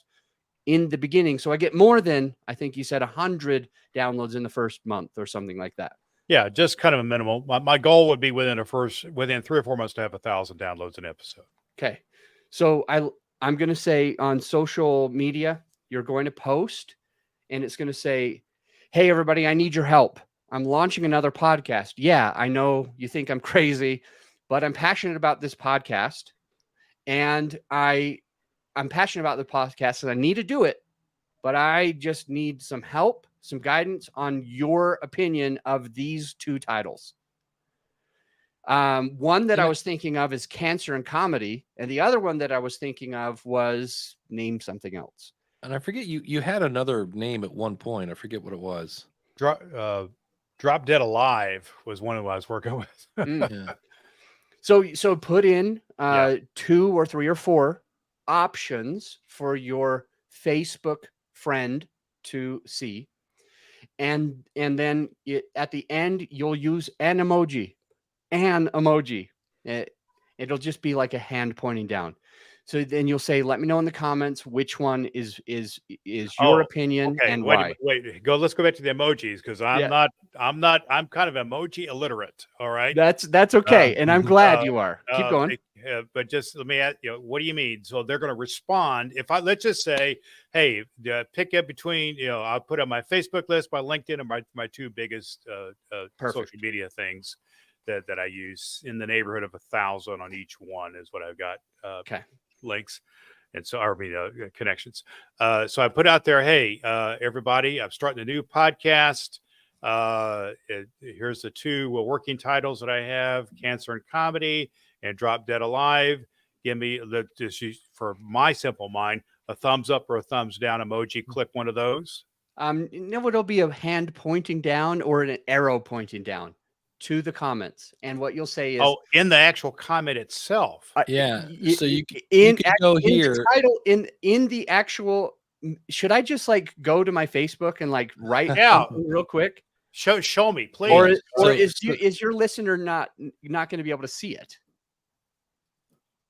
in the beginning. So I get more than, I think you said 100 downloads in the first month or something like that. Yeah, just kind of a minimal. My goal would be within 3 or 4 months to have 1,000 downloads an episode. Okay. So I'm going to say on social media, you're going to post and it's going to say, hey, everybody, I need your help. I'm launching another podcast. Yeah, I know you think I'm crazy, but I'm passionate about this podcast. And I'm passionate about the podcast and I need to do it, but I just need some help, some guidance on your opinion of these 2 titles. One that I was thinking of is Cancer and Comedy, and the other one that I was thinking of was name something else. And I forget you had another name at one point. I forget what it was. Drop Dead Alive was one of I was working with. Yeah. So put in 2 or 3 or 4 options for your Facebook friend to see, and then at the end you'll use an emoji. It'll just be like a hand pointing down. So then you'll say, let me know in the comments which one is your opinion and why. Wait, let's go back to the emojis because I'm kind of emoji illiterate. All right. That's okay. And I'm glad you are. Keep going. But just let me ask you, what do you mean? So they're going to respond. Let's just say, hey, pick up between, I'll put on my Facebook list, my LinkedIn, and my 2 biggest social media things that I use in the neighborhood of 1,000 on each one is what I've got. Links. And so, connections. So I put out there, hey, everybody, I'm starting a new podcast. Here's the 2 working titles that I have, Cancer and Comedy and Drop Dead Alive. Give me, for my simple mind, a thumbs up or a thumbs down emoji. Click one of those. No, it'll be a hand pointing down or an arrow pointing down to the comments. And what you'll say is, in the actual comment itself. So you can go here. The title, in the actual, should I just go to my Facebook and write real quick? Show me, please. Or is your listener not going to be able to see it?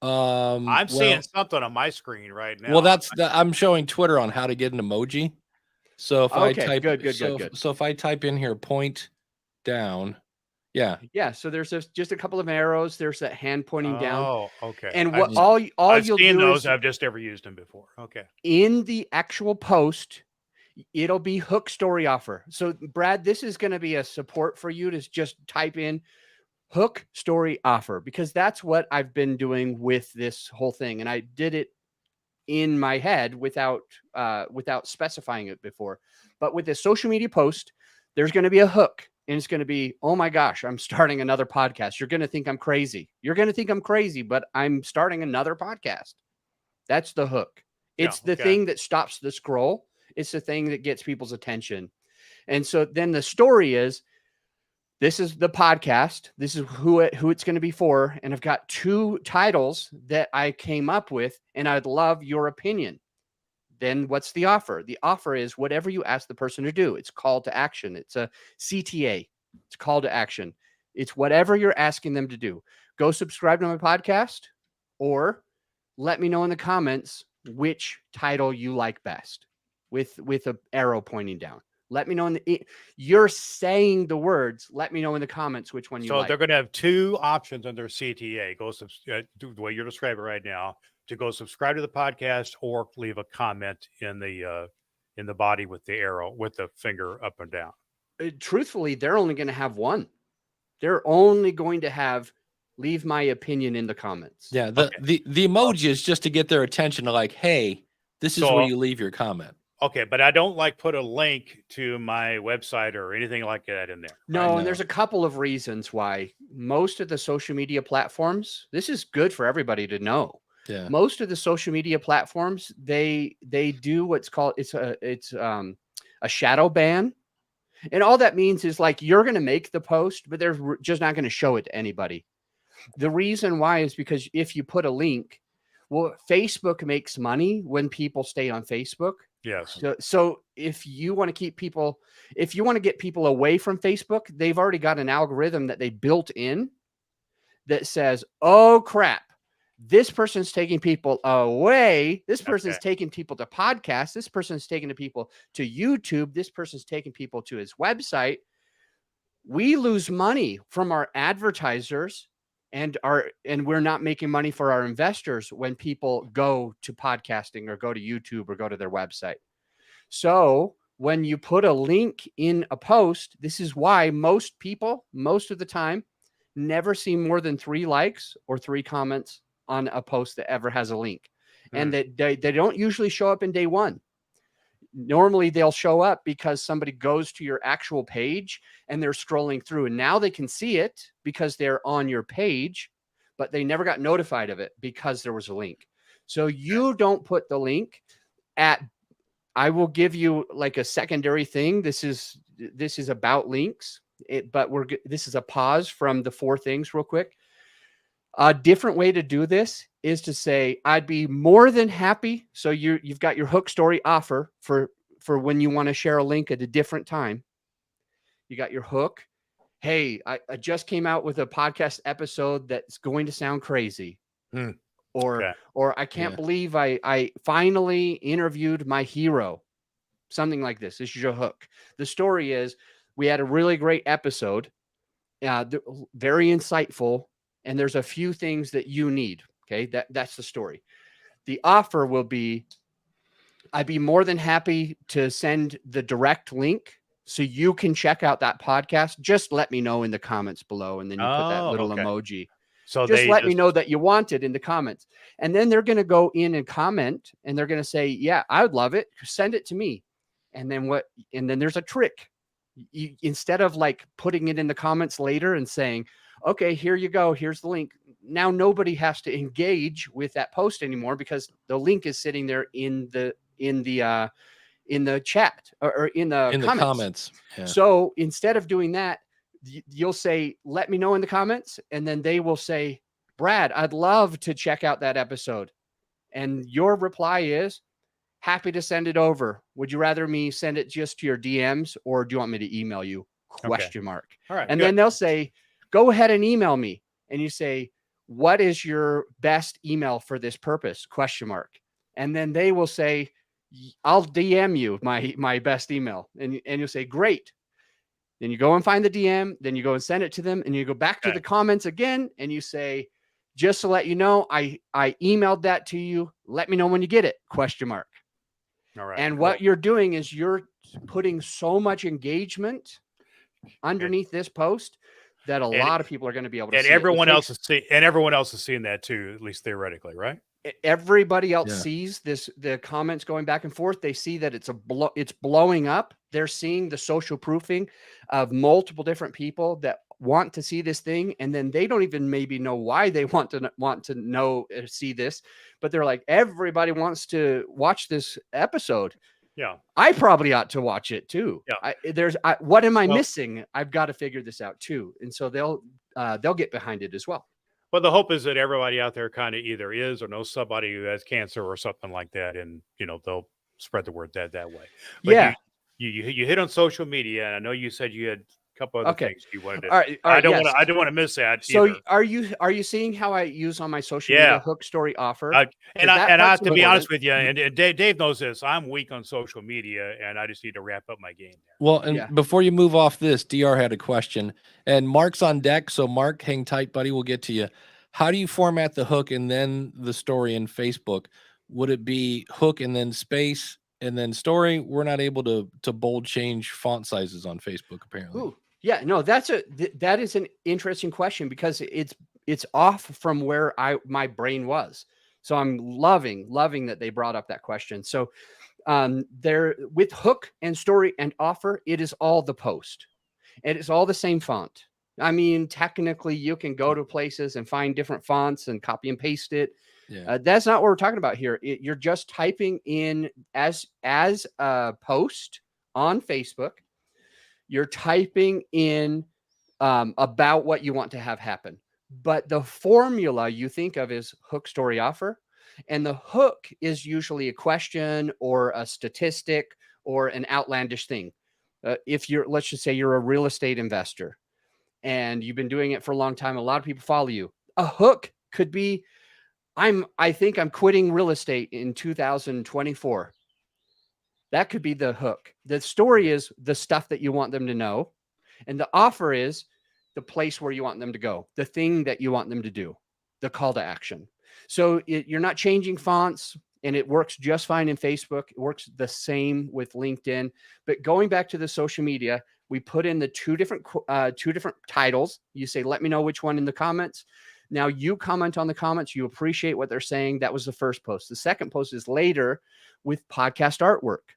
I'm seeing something on my screen right now. Well, I'm showing Twitter on how to get an emoji. So if I type good. So if I type in here point down, so there's just a couple of arrows. There's that hand pointing down. Oh, okay. And what I've you'll seen do those. is, I've just never used them before. Okay. In the actual post, it'll be hook story offer. So Brad, this is going to be a support for you to just type in hook story offer, because that's what I've been doing with this whole thing. And I did it in my head without specifying it before. But with this social media post, there's going to be a hook. And it's going to be, oh my gosh, I'm starting another podcast. You're going to think I'm crazy. You're going to think I'm crazy, but I'm starting another podcast. That's the hook. It's the thing that stops the scroll. It's the thing that gets people's attention. And so then the story is, this is the podcast. This is who it's going to be for. And I've got 2 titles that I came up with, and I'd love your opinion. Then what's the offer? The offer is whatever you ask the person to do. It's call to action. It's a CTA. It's call to action. It's whatever you're asking them to do. Go subscribe to my podcast, or let me know in the comments which title you like best with an arrow pointing down. Let me know you're saying the words. Let me know in the comments which one you like. So they're going to have 2 options under CTA. The way you're describing it right now, to go subscribe to the podcast or leave a comment in the body with the arrow, with the finger up and down. Truthfully, they're only going to have one. They're only going to have leave my opinion in the comments. Yeah. The emoji is just to get their attention to hey, this is where you leave your comment. Okay, but I don't put a link to my website or anything like that in there. No, and there's a couple of reasons why. Most of the social media platforms, this is good for everybody to know. Yeah. Most of the social media platforms, they do what's called it's a shadow ban. And all that means is you're going to make the post, but they're just not going to show it to anybody. The reason why is because if you put a link, Facebook makes money when people stay on Facebook. Yes. So if you want to get people away from Facebook, they've already got an algorithm that they built in that says, oh crap, this person's taking people away. This person's taking people to podcasts. This person's taking people to YouTube. This person's taking people to his website. We lose money from our advertisers and we're not making money for our investors when people go to podcasting or go to YouTube or go to their website. So when you put a link in a post, this is why most people, most of the time, never see more than 3 likes or 3 comments on a post that ever has a link. And that they don't usually show up in day one. Normally they'll show up because somebody goes to your actual page and they're scrolling through, and now they can see it because they're on your page, but they never got notified of it because there was a link. So you don't put the link at, I will give you like a secondary thing. This is about links, but this is a pause from the 4 things real quick. A different way to do this is to say, I'd be more than happy. So you've got your hook story offer for when you want to share a link at a different time. You got your hook. Hey, I just came out with a podcast episode that's going to sound crazy. Or I can't believe I finally interviewed my hero. Something like this. This is your hook. The story is, we had a really great episode, very insightful, and there's a few things that you need. Okay, that's the story. The offer will be, I'd be more than happy to send the direct link so you can check out that podcast. Just let me know in the comments below, and then you put that little emoji. So just let me know that you want it in the comments. And then they're going to go in and comment, and they're going to say, yeah, I would love it. Send it to me. And then there's a trick. Instead of like putting it in the comments later and saying, okay, here you go, here's the link. Now nobody has to engage with that post anymore because the link is sitting there in the chat or in the comments. Yeah. So instead of doing that, you'll say, let me know in the comments. And then they will say, Brad, I'd love to check out that episode. And your reply is, happy to send it over. Would you rather me send it just to your DMs, or do you want me to email you? Question mark. All right. And then they'll say, go ahead and email me. And you say, what is your best email for this purpose? Question mark. And then they will say, I'll DM you my best email. And you'll say, great. Then you go and find the DM, then you go and send it to them, and you go back to the comments again, and you say, just to let you know, I emailed that to you. Let me know when you get it? Question mark. All right. And what you're doing is you're putting so much engagement underneath this post that a lot of people are going to be able to see. And everyone else is seeing that too, at least theoretically, right? Everybody else sees the comments going back and forth. They see that it's blowing up. They're seeing the social proofing of multiple different people that want to see this thing, and then they don't even maybe know why they want to see this, but they're like, everybody wants to watch this episode. Yeah, I probably ought to watch it too. Yeah, what am I missing? I've got to figure this out too, and so they'll get behind it as well. Well, the hope is that everybody out there kind of either is or knows somebody who has cancer or something like that, and they'll spread the word that way. But you hit on social media, and I know you said you had a couple other things you wanted to. All right, I don't want to miss that. So either. Are you seeing how I use on my social media hook story offer? To be honest with you, and Dave knows this, I'm weak on social media, and I just need to wrap up my game there. Well, and before you move off this, DR had a question, and Mark's on deck. So Mark, hang tight, buddy. We'll get to you. How do you format the hook and then the story in Facebook? Would it be hook and then space and then story? We're not able to bold change font sizes on Facebook, apparently. Ooh, yeah, no, that is an interesting question because it's off from where my brain was. So I'm loving that they brought up that question. So there with hook and story and offer, it is all the post. And it's all the same font. I mean, technically you can go to places and find different fonts and copy and paste it. Yeah. That's not what we're talking about here. You're just typing in as a post on Facebook. You're typing in about what you want to have happen. But the formula you think of is hook, story, offer. And the hook is usually a question or a statistic or an outlandish thing. Let's just say you're a real estate investor and you've been doing it for a long time. A lot of people follow you. A hook could be, I think I'm quitting real estate in 2024. That could be the hook. The story is the stuff that you want them to know. And the offer is the place where you want them to go, the thing that you want them to do, the call to action. So you're not changing fonts, and it works just fine in Facebook. It works the same with LinkedIn. But going back to the social media, we put in the two different titles. You say, let me know which one in the comments. Now you comment on the comments. You appreciate what they're saying. That was the first post. The second post is later with podcast artwork.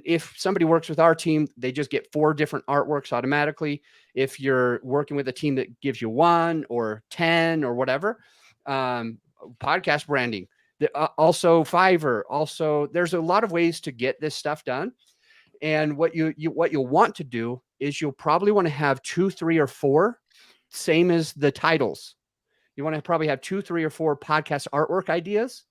If somebody works with our team, they just get 4 different artworks automatically. If you're working with a team that gives you 1 or 10 or whatever, podcast branding, also Fiverr, also there's a lot of ways to get this stuff done. And what you'll want to do is you'll probably want to have 2, 3, or 4, same as the titles. You want to probably have 2, 3, or 4 podcast artwork ideas,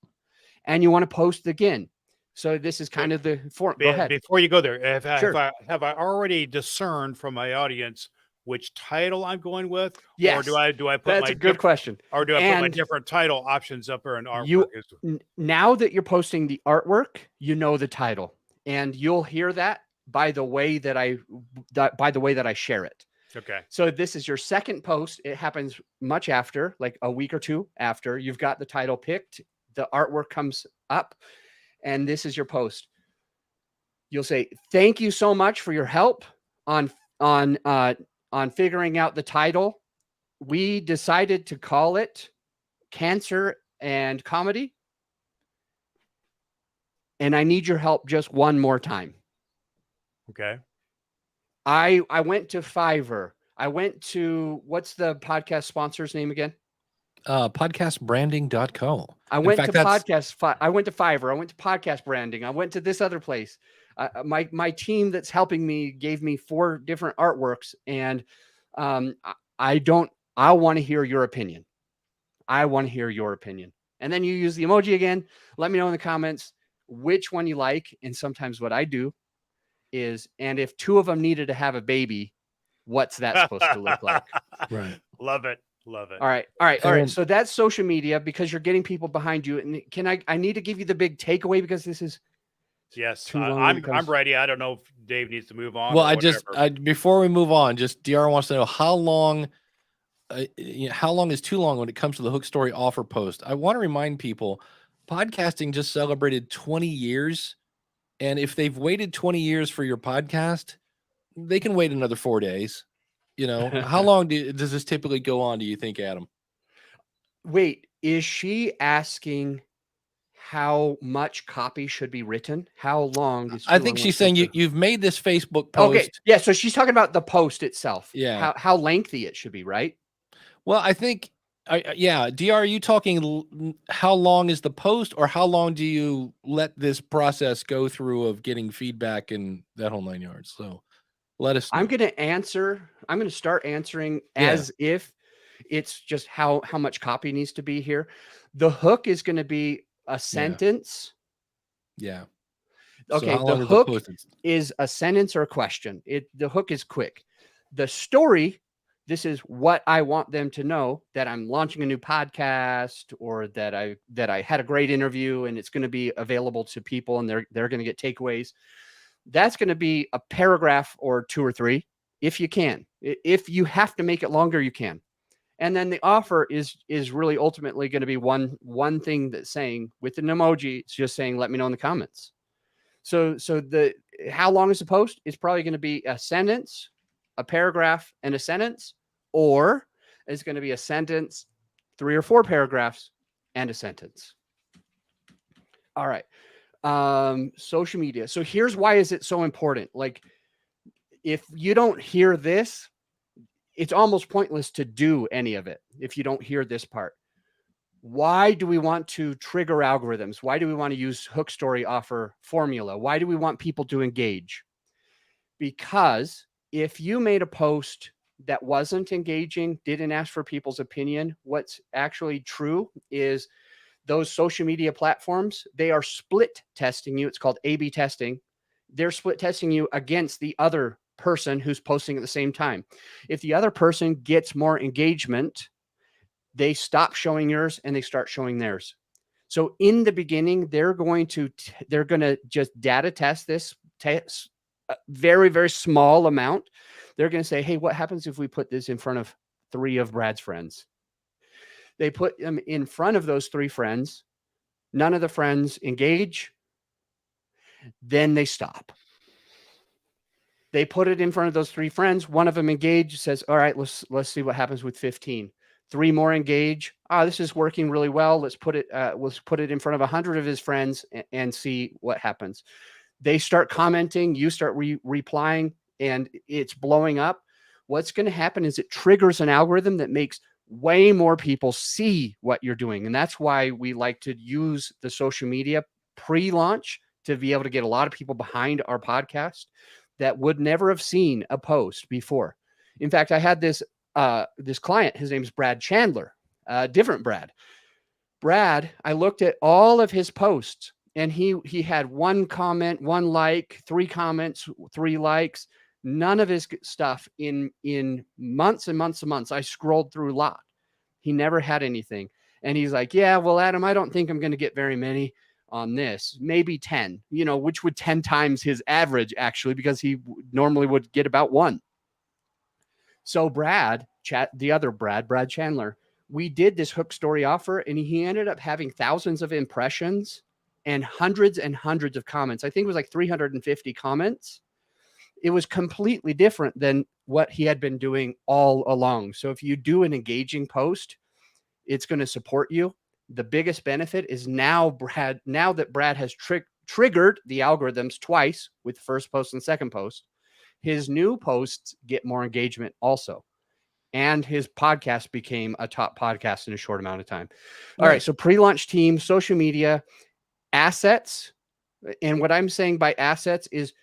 and you want to post again. So this is kind of the form. Go ahead. Before you go there, Sure. have I already discerned from my audience which title I'm going with? Yes. Or do I put That's a good question. Or do I put my different title options up there in artwork? Now that you're posting the artwork, you know the title, and you'll hear that by the way that I share it. Okay. So this is your second post. It happens much after, like a week or 2 after you've got the title picked. The artwork comes up, and this is your post. You'll say, "Thank you so much for your help on figuring out the title. We decided to call it Cancer and Comedy, and I need your help just one more time." Okay. I went to Fiverr. I went to, what's the podcast sponsor's name again? Podcastbranding.co. I went to Fiverr. I went to podcast branding. I went to this other place. My team that's helping me gave me 4 different artworks, and I want to hear your opinion. I want to hear your opinion. And then you use the emoji again. Let me know in the comments which one you like. And sometimes what I do is, and if 2 of them needed to have a baby, what's that supposed to look like? Right. Love it. Love it. All right. So that's social media, because you're getting people behind you. And I need to give you the big takeaway, because this is yes. I'm ready. I don't know if Dave needs to move on. Well, before we move on, just DR wants to know how long is too long when it comes to the Hook Story offer post. I want to remind people, podcasting just celebrated 20 years. And if they've waited 20 years for your podcast, they can wait another 4 days. How long does this typically go on, do you think, Adam? Wait, is she asking how much copy should be written? How long? I think she's saying you've made this Facebook post. Okay. Yeah. So she's talking about the post itself. Yeah. How lengthy it should be, right? Well, I think, DR, are you talking how long is the post, or how long do you let this process go through of getting feedback and that whole 9 yards? So let us know. I'm going to start answering as if it's just how much copy needs to be here. The hook is going to be a sentence. Yeah. Okay. So the hook is a sentence or a question. The hook is quick. The story, this is what I want them to know, that I'm launching a new podcast, or that I had a great interview and it's going to be available to people and they're going to get takeaways. That's going to be a paragraph or 2 or 3, if you can. If you have to make it longer, you can. And then the offer is really ultimately going to be one thing that's saying, with an emoji, it's just saying, let me know in the comments. So how long is the post? It's probably going to be a sentence, a paragraph, and a sentence, or it's going to be a sentence, 3 or 4 paragraphs, and a sentence. All right. Social media. So here's why is it so important. Like, if you don't hear this, it's almost pointless to do any of it if you don't hear this part. Why do we want to trigger algorithms? Why do we want to use hook story offer formula? Why do we want people to engage? Because if you made a post that wasn't engaging, didn't ask for people's opinion, what's actually true is those social media platforms, they are split testing you. It's called A/B testing. They're split testing you against the other person who's posting at the same time. If the other person gets more engagement, they stop showing yours and they start showing theirs. So in the beginning, they're going to just data test this a very, very small amount. They're going to say, hey, what happens if we put this in front of 3 of Brad's friends? They put them in front of those 3 friends. None of the friends engage. Then they stop. They put it in front of those 3 friends. One of them engaged, says, all right, let's see what happens with 15. 3 more engage. This is working really well. Let's put it in front of 100 of his friends and see what happens. They start commenting, you start replying, and it's blowing up. What's going to happen is it triggers an algorithm that makes way more people see what you're doing. And that's why we like to use the social media pre-launch to be able to get a lot of people behind our podcast that would never have seen a post before. In fact, I had this client, his name is Brad Chandler, different Brad. Brad, I looked at all of his posts and he had 1 comment, 1 like, 3 comments, 3 likes, none of his stuff in months and months and months. I scrolled through a lot. He never had anything. And he's like, yeah, well, Adam, I don't think I'm going to get very many on this, maybe 10, which would 10 times his average actually, because he normally would get about 1. So Brad Chandler, we did this hook story offer and he ended up having thousands of impressions and hundreds of comments. I think it was like 350 comments. It was completely different than what he had been doing all along. So if you do an engaging post, it's going to support you. The biggest benefit is now that Brad has triggered the algorithms twice with the first post and second post, his new posts get more engagement also. And his podcast became a top podcast in a short amount of time. All right. So pre-launch team, social media, assets. And what I'm saying by assets is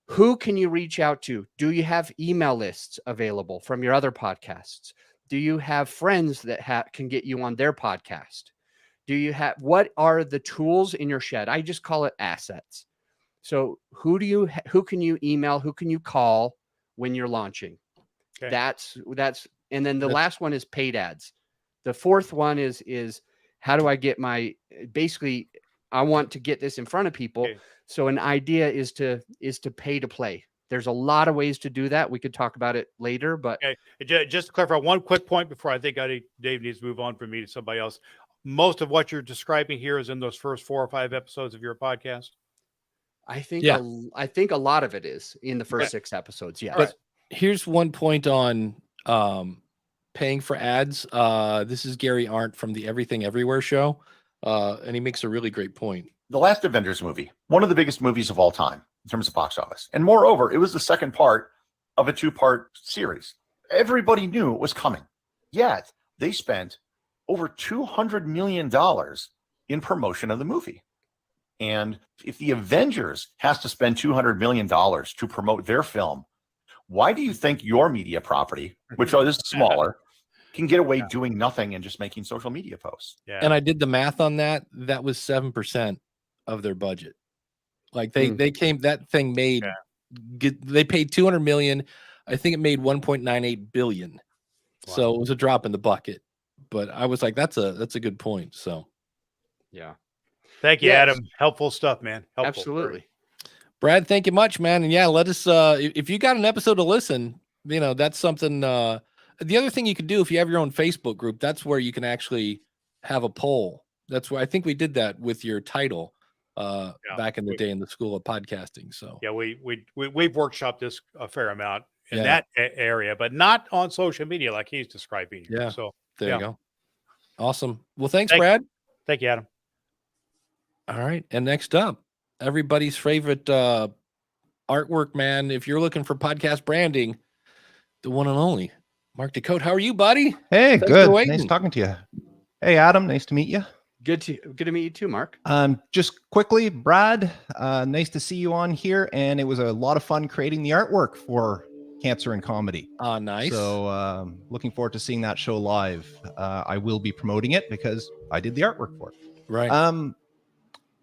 who can you reach out to? Do you have email lists available from your other podcasts? Do you have friends that can get you on their podcast? What are the tools in your shed? I just call it assets. So who can you email? Who can you call when you're launching? Okay. And then the last one is paid ads. The fourth one is how do I get I want to get this in front of people. Okay. So an idea is to pay to play. There's a lot of ways to do that. We could talk about it later, but okay. Just to clarify one quick point before I think Dave needs to move on from me to somebody else. Most of what you're describing here is in those first 4 or 5 episodes of your podcast. I think a lot of it is in the first 6 episodes. Yeah. But here's one point on paying for ads. This is Gary Arndt from the Everything Everywhere show. And he makes a really great point. The last Avengers movie, one of the biggest movies of all time in terms of box office. And moreover, it was the second part of a 2-part series. Everybody knew it was coming. Yet they spent over $200 million in promotion of the movie. And if the Avengers has to spend $200 million to promote their film, why do you think your media property, which is smaller, can get away doing nothing and just making social media posts? Yeah. And I did the math on that. That was 7% of their budget. Like they paid $200 million. I think it made $1.98 billion. Wow. So it was a drop in the bucket. But I was like, that's a good point. So yeah. Thank you, Adam. Helpful stuff, man. Helpful. Absolutely. Brad, thank you much, man. And yeah, let us if you got an episode to listen, that's something. The other thing you could do if you have your own Facebook group, that's where you can actually have a poll. That's where I think we did that with your title back in the day in the School of Podcasting. So yeah, we've workshopped this a fair amount in that area, but not on social media like he's describing. Yeah. So there you go. Awesome. Well, thanks, Brad. Thank you, Adam. All right. And next up, everybody's favorite artwork man. If you're looking for podcast branding, the one and only Mark Decote. How are you, buddy? Hey, good. Nice talking to you. Hey, Adam. Nice to meet you. Good to meet you too, Mark. Just quickly, Brad, nice to see you on here. And it was a lot of fun creating the artwork for Cancer and Comedy. Nice. So looking forward to seeing that show live. I will be promoting it because I did the artwork for it. Right.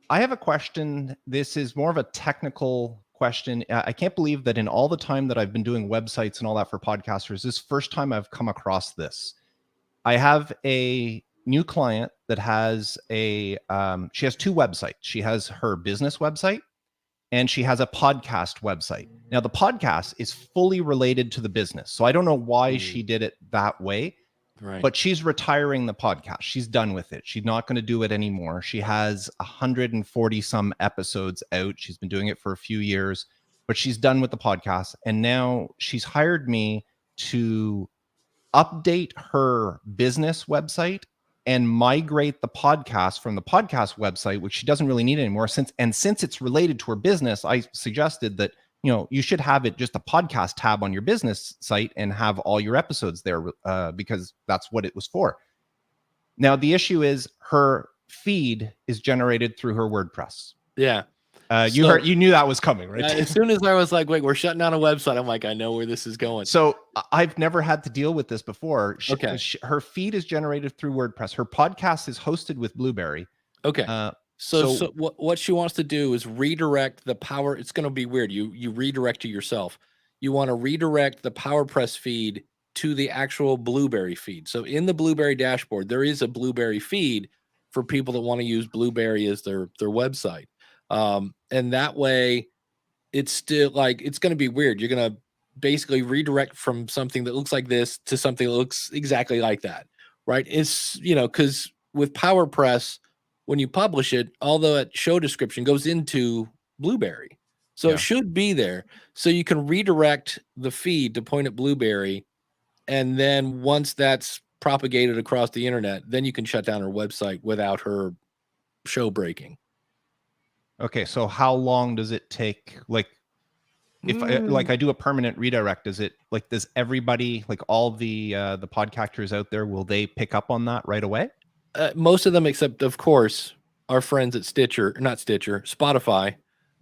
I have a question. This is more of a technical question. I can't believe that in all the time that I've been doing websites and all that for podcasters, this first time I've come across this. I have a new client that has she has two websites. She has her business website and she has a podcast website. Now the podcast is fully related to the business. So I don't know why she did it that way, but she's retiring the podcast. She's done with it. She's not going to do it anymore. She has 140 some episodes out. She's been doing it for a few years, but she's done with the podcast. And now she's hired me to update her business website and migrate the podcast from the podcast website, which she doesn't really need anymore. Since it's related to her business, I suggested that, you should have it just a podcast tab on your business site and have all your episodes there because that's what it was for. Now, the issue is her feed is generated through her WordPress. Yeah. You knew that was coming, right? As soon as I was like, wait, we're shutting down a website, I'm like, I know where this is going. So I've never had to deal with this before. Okay. Her feed is generated through WordPress. Her podcast is hosted with Blueberry. Okay. So what she wants to do is redirect the power. It's going to be weird. You redirect to yourself. You want to redirect the PowerPress feed to the actual Blueberry feed. So in the Blueberry dashboard, there is a Blueberry feed for people that want to use Blueberry as their website. And that way it's still like, it's going to be weird. You're going to basically redirect from something that looks like this to something that looks exactly like that. Right. It's, because with PowerPress, when you publish it, all the show description goes into Blueberry. So it should be there. So you can redirect the feed to point at Blueberry. And then once that's propagated across the internet, then you can shut down her website without her show breaking. Okay. So how long does it take? Like if I do a permanent redirect, does everybody, like all the podcasters out there, will they pick up on that right away? Most of them, except of course our friends at Spotify.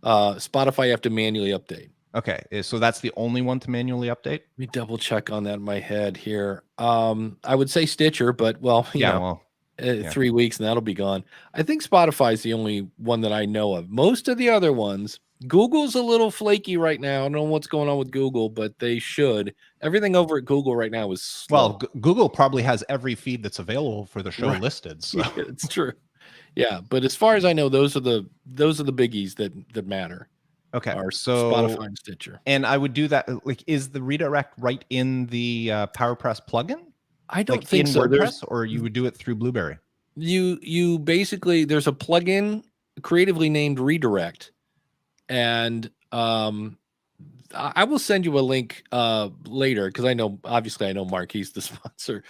Spotify you have to manually update. Okay, so that's the only one to manually update? Let me double check on that in my head here. I would say Stitcher, but 3 weeks and that'll be gone. I think Spotify is the only one that I know of. Most of the other ones, Google's a little flaky right now. I don't know what's going on with Google, but they should. Everything over at Google right now is slow. Well, Google probably has every feed that's available for the show listed. So. Yeah, it's true. Yeah, but as far as I know, those are the biggies that matter. Okay, are so Spotify and Stitcher. And I would do that. Like, is the redirect right in the PowerPress plugin? I don't think in so. WordPress, or you would do it through Blueberry? You basically, there's a plugin creatively named Redirect, and I will send you a link later because I know Mark, he's the sponsor,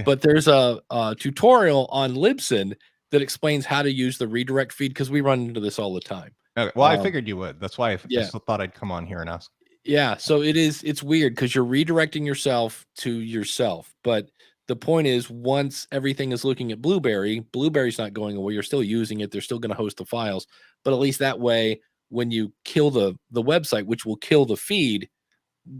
but there's a tutorial on Libsyn that explains how to use the redirect feed because we run into this all the time. Okay. Well, I figured you would. That's why I just thought I'd come on here and ask. Yeah, so it's weird because you're redirecting yourself to yourself, but the point is, once everything is looking at Blueberry, Blueberry's not going away. You're still using it. They're still going to host the files. But at least that way, when you kill the website, which will kill the feed,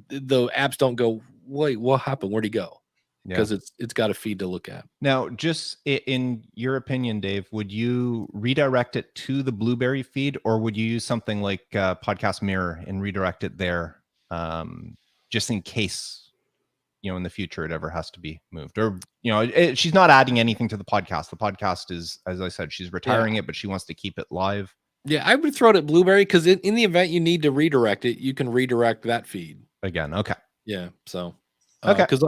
the apps don't go, wait, what happened? Where'd he go? Because it's got a feed to look at. Now, just in your opinion, Dave, would you redirect it to the Blueberry feed, or would you use something like Podcast Mirror and redirect it there, just in case, in the future it ever has to be moved? Or, she's not adding anything to the podcast. The podcast is, as I said, she's retiring it, but she wants to keep it live. Yeah, I would throw it at Blueberry because in the event you need to redirect it, you can redirect that feed again. Okay. Yeah. So okay, because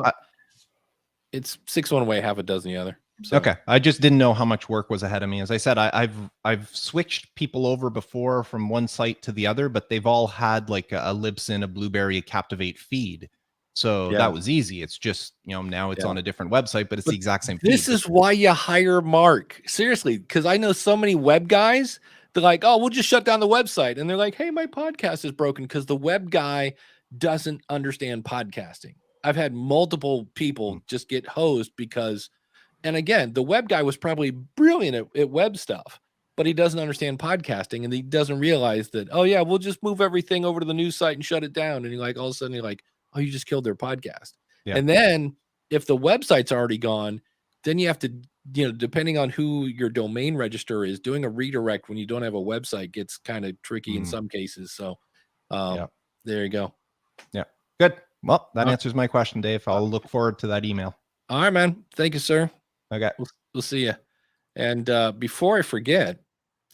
it's 6 one way, half a dozen the other. So. Okay, I just didn't know how much work was ahead of me. As I said, I've switched people over before from one site to the other, but they've all had like a Libsyn, a Blueberry, a Captivate feed. So that was easy. It's just, now it's on a different website, but it's the exact same feed. This is why you hire Mark. Seriously, because I know so many web guys, they're like, oh, we'll just shut down the website. And they're like, hey, my podcast is broken because the web guy doesn't understand podcasting. I've had multiple people just get hosed because, and again, the web guy was probably brilliant at web stuff, but he doesn't understand podcasting and he doesn't realize that, oh yeah, we'll just move everything over to the news site and shut it down. And all of a sudden you're like, oh, you just killed their podcast. Yeah. And then if the website's already gone, then you have to, depending on who your domain register is, doing a redirect when you don't have a website gets kind of tricky in some cases. So Yeah. There you go. Yeah. Good. Well, that Uh, answers my question, Dave. I'll look forward to that email. All right, man. Thank you, sir. Okay. We'll see you. And before I forget,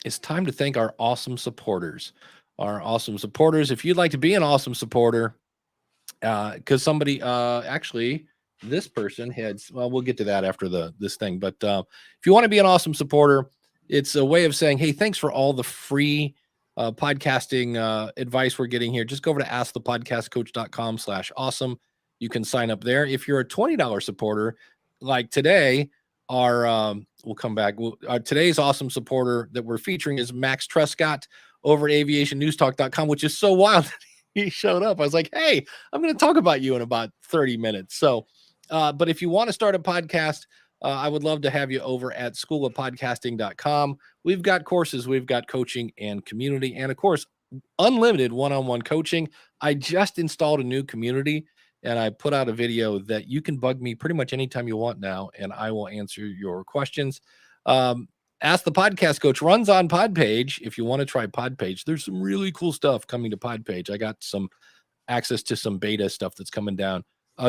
it's time to thank our awesome supporters. Our awesome supporters. If you'd like to be an awesome supporter, because somebody actually, this person had, well, we'll get to that after this thing. But if you want to be an awesome supporter, it's a way of saying, hey, thanks for all the free podcasting advice we're getting here. Just go over to askthepodcastcoach.com/awesome. You can sign up there. If you're a $20 supporter, like today, we'll come back. Today's awesome supporter that we're featuring is Max Truscott over at aviationnewstalk.com, which is so wild. He showed up. I was like, hey, I'm going to talk about you in about 30 minutes. So, but if you want to start a podcast, I would love to have you over at schoolofpodcasting.com. We've got courses, we've got coaching and community, and of course, unlimited one-on-one coaching. I just installed a new community, and I put out a video that you can bug me pretty much anytime you want now, and I will answer your questions. Ask the Podcast Coach runs on Podpage. If you want to try Podpage, there's some really cool stuff coming to Podpage. I got some access to some beta stuff that's coming down.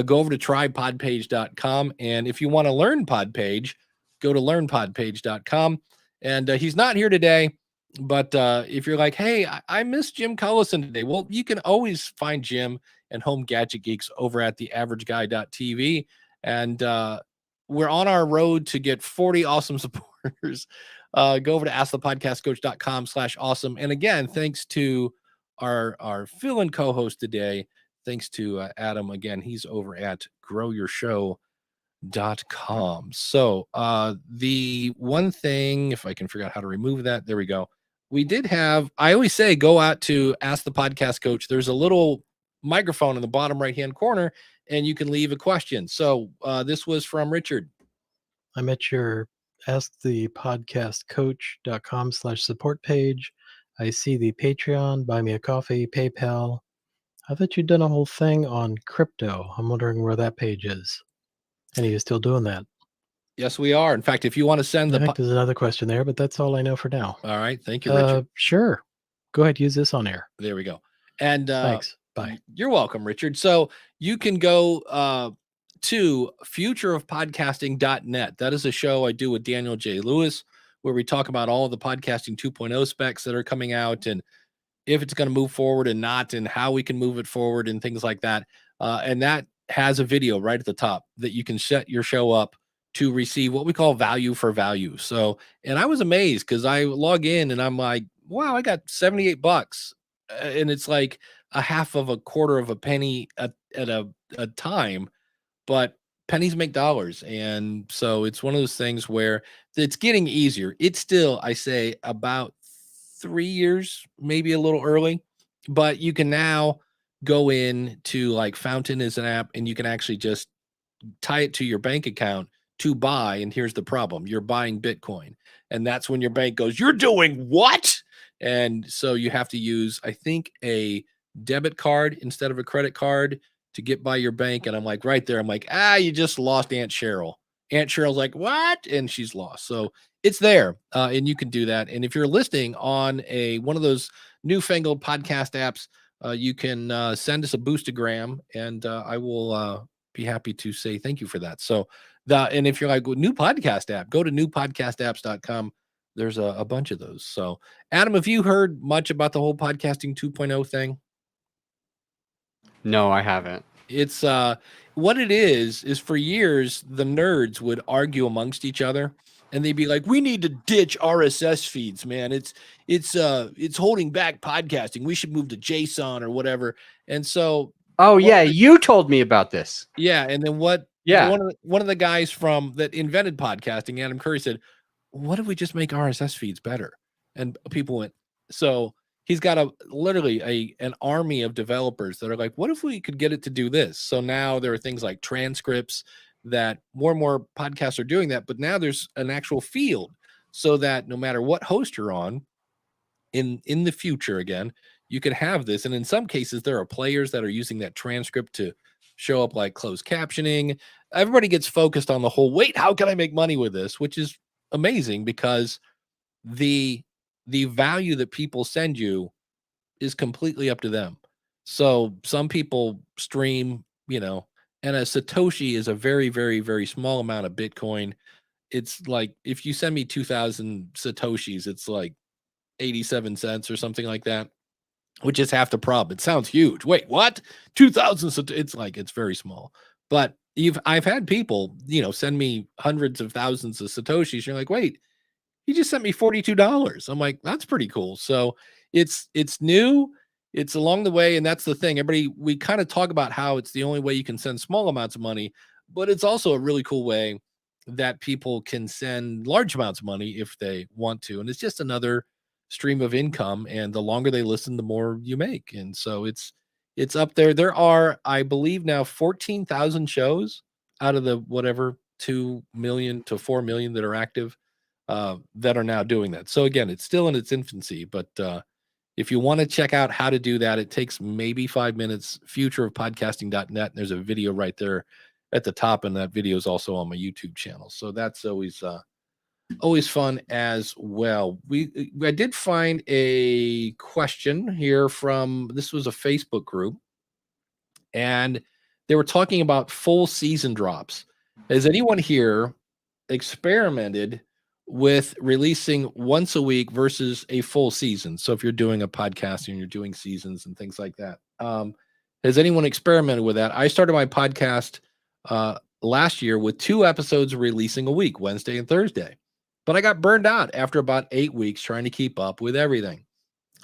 Go over to trypodpage.com. And if you want to learn Podpage, go to learnpodpage.com. And he's not here today, but if you're like, hey, I miss Jim Collison today, well, you can always find Jim and Home Gadget Geeks over at theaverageguy.tv. And we're on our road to get 40 awesome supporters. Go over to askthepodcastcoach.com/awesome. And again, thanks to our fill-in co-host today. Thanks to Adam. Again, he's over at growyourshow.com. So the one thing, if I can figure out how to remove that, there we go. We did have, I always say, go out to Ask the Podcast Coach. There's a little microphone in the bottom right-hand corner, and you can leave a question. So this was from Richard. I'm at your askthepodcastcoach.com/support page. I see the Patreon, Buy Me a Coffee, PayPal. I thought you'd done a whole thing on crypto. I'm wondering where that page is. And are you still doing that? Yes, we are. In fact, if you want to send I think there's another question there, but that's all I know for now. All right. Thank you, Richard. Sure. Go ahead. Use this on air. There we go. And thanks. Bye. You're welcome, Richard. So you can go to futureofpodcasting.net. That is a show I do with Daniel J. Lewis, where we talk about all of the podcasting 2.0 specs that are coming out and if it's going to move forward and not, and how we can move it forward and things like that. And that has a video right at the top that you can set your show up to receive what we call value for value. So, and I was amazed because I log in and I'm like, wow, I got $78. And it's like a half of a quarter of a penny at a time, but pennies make dollars. And so it's one of those things where it's getting easier. It's still, I say, about 3 years, maybe a little early, but you can now go in to like Fountain is an app and you can actually just tie it to your bank account to buy. And here's the problem. You're buying Bitcoin. And that's when your bank goes, you're doing what? And so you have to use, I think, a debit card instead of a credit card to get by your bank. And I'm like, right there, I'm like, you just lost Aunt Cheryl. Aunt Cheryl's like, what? And she's lost. So it's there. And you can do that. And if you're listening on one of those newfangled podcast apps, you can send us a boostagram and I will be happy to say thank you for that. So and if you're like, new podcast app, go to newpodcastapps.com. There's a bunch of those. So Adam, have you heard much about the whole podcasting 2.0 thing? No, I haven't. It's what it is for years, the nerds would argue amongst each other and they'd be like, we need to ditch RSS feeds, man. It's holding back podcasting. We should move to JSON or whatever. And so you told me about this. Yeah. And then one of the guys that invented podcasting, Adam Curry, said, what if we just make RSS feeds better? And people went, so he's got literally an army of developers that are like, what if we could get it to do this? So now there are things like transcripts that more and more podcasts are doing that, but now there's an actual field so that no matter what host you're on in the future, again, you can have this. And in some cases, there are players that are using that transcript to show up like closed captioning. Everybody gets focused on the whole, wait, how can I make money with this? Which is amazing because the value that people send you is completely up to them. So some people stream, you know, and a Satoshi is a very, very, very small amount of Bitcoin. It's like if you send me 2,000 Satoshis, it's like 87 cents or something like that, which is half the problem. It sounds huge. Wait, what? 2,000? It's like, it's very small. But I've had people, you know, send me hundreds of thousands of Satoshis. You're like, wait, he just sent me $42. I'm like, that's pretty cool. So it's new, it's along the way, and that's the thing. We kind of talk about how it's the only way you can send small amounts of money, but it's also a really cool way that people can send large amounts of money if they want to. And it's just another stream of income. And the longer they listen, the more you make. And so it's up there. There are, I believe now, 14,000 shows out of the whatever 2 million to 4 million that are active. That are now doing that. So again, it's still in its infancy, but if you want to check out how to do that, it takes maybe 5 minutes. Futureofpodcasting.net. And there's a video right there at the top, and that video is also on my YouTube channel. So that's always fun as well. I did find a question here from, this was a Facebook group, and they were talking about full season drops. Has anyone here experimented with releasing once a week versus a full season? So if you're doing a podcast and you're doing seasons and things like that, has anyone experimented with that? I started my podcast last year with 2 episodes releasing a week, Wednesday and Thursday, but I got burned out after about 8 weeks trying to keep up with everything.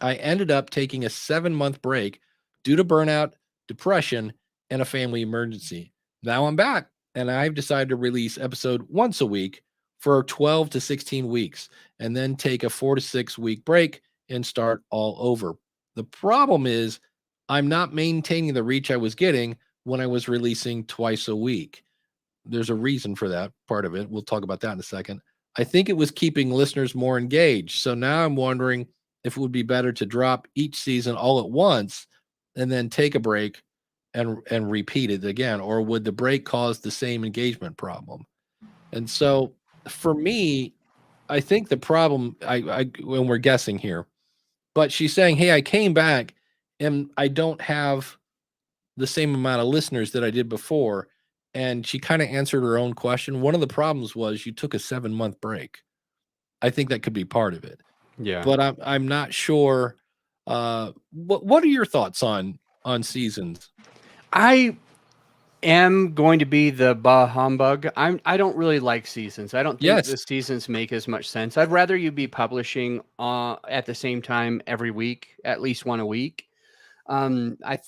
I ended up taking a 7-month break due to burnout, depression, and a family emergency. Now I'm back, and I've decided to release episode once a week for 12 to 16 weeks, and then take a 4 to 6 week break and start all over. The problem is I'm not maintaining the reach I was getting when I was releasing twice a week. There's a reason for that part of it. We'll talk about that in a second. I think it was keeping listeners more engaged. So now I'm wondering if it would be better to drop each season all at once and then take a break and repeat it again, or would the break cause the same engagement problem? And so for me, I think the problem, when we're guessing here, but she's saying, hey, I came back and I don't have the same amount of listeners that I did before. And she kind of answered her own question. One of the problems was you took a 7-month break. I think that could be part of it. Yeah. But I'm not sure. What are your thoughts on seasons? I am going to be the bah humbug. I don't really like seasons. I don't think the seasons make as much sense. I'd rather you be publishing at the same time every week, at least one a week. I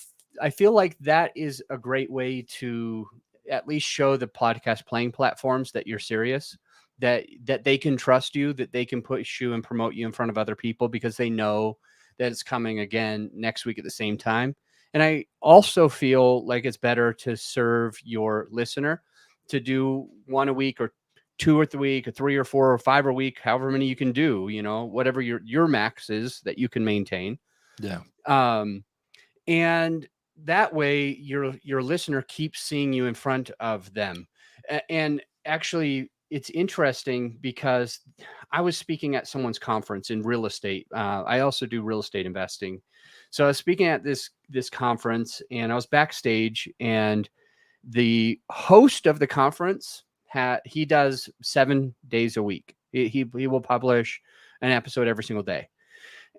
feel like that is a great way to at least show the podcast playing platforms that you're serious, that they can trust you, that they can push you and promote you in front of other people because they know that it's coming again next week at the same time. And I also feel like it's better to serve your listener to do one a week or 2 or 3 a week or 3 or 4 or 5 a week, however many you can do, you know, whatever your max is that you can maintain. Yeah. And that way your listener keeps seeing you in front of them. And actually it's interesting because I was speaking at someone's conference in real estate. I also do real estate investing. So I was speaking at this conference, and I was backstage, and the host of the conference he does 7 days a week. He will publish an episode every single day.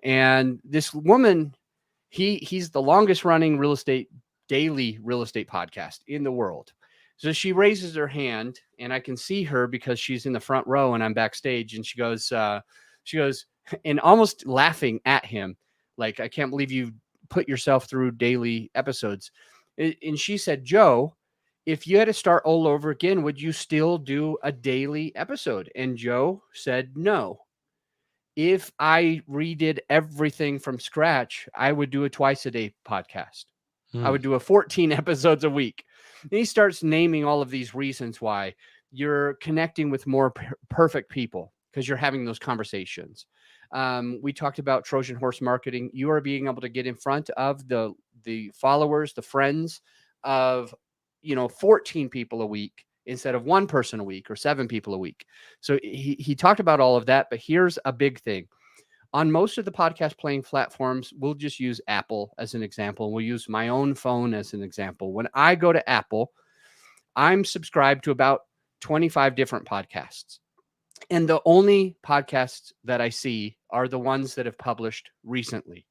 And this woman, he's the longest running daily real estate podcast in the world. So she raises her hand, and I can see her because she's in the front row and I'm backstage. And she goes, and almost laughing at him, like, I can't believe you put yourself through daily episodes. And she said, Joe, if you had to start all over again, would you still do a daily episode? And Joe said, no. If I redid everything from scratch, I would do a twice a day podcast. I would do a 14 episodes a week. And he starts naming all of these reasons why you're connecting with more perfect people because you're having those conversations. We talked about Trojan horse marketing. You are being able to get in front of the followers, the friends of, 14 people a week instead of 1 person a week or 7 people a week. So he talked about all of that, but here's a big thing. On most of the podcast playing platforms, we'll just use Apple as an example. We'll use my own phone as an example. When I go to Apple, I'm subscribed to about 25 different podcasts. And the only podcasts that I see are the ones that have published recently.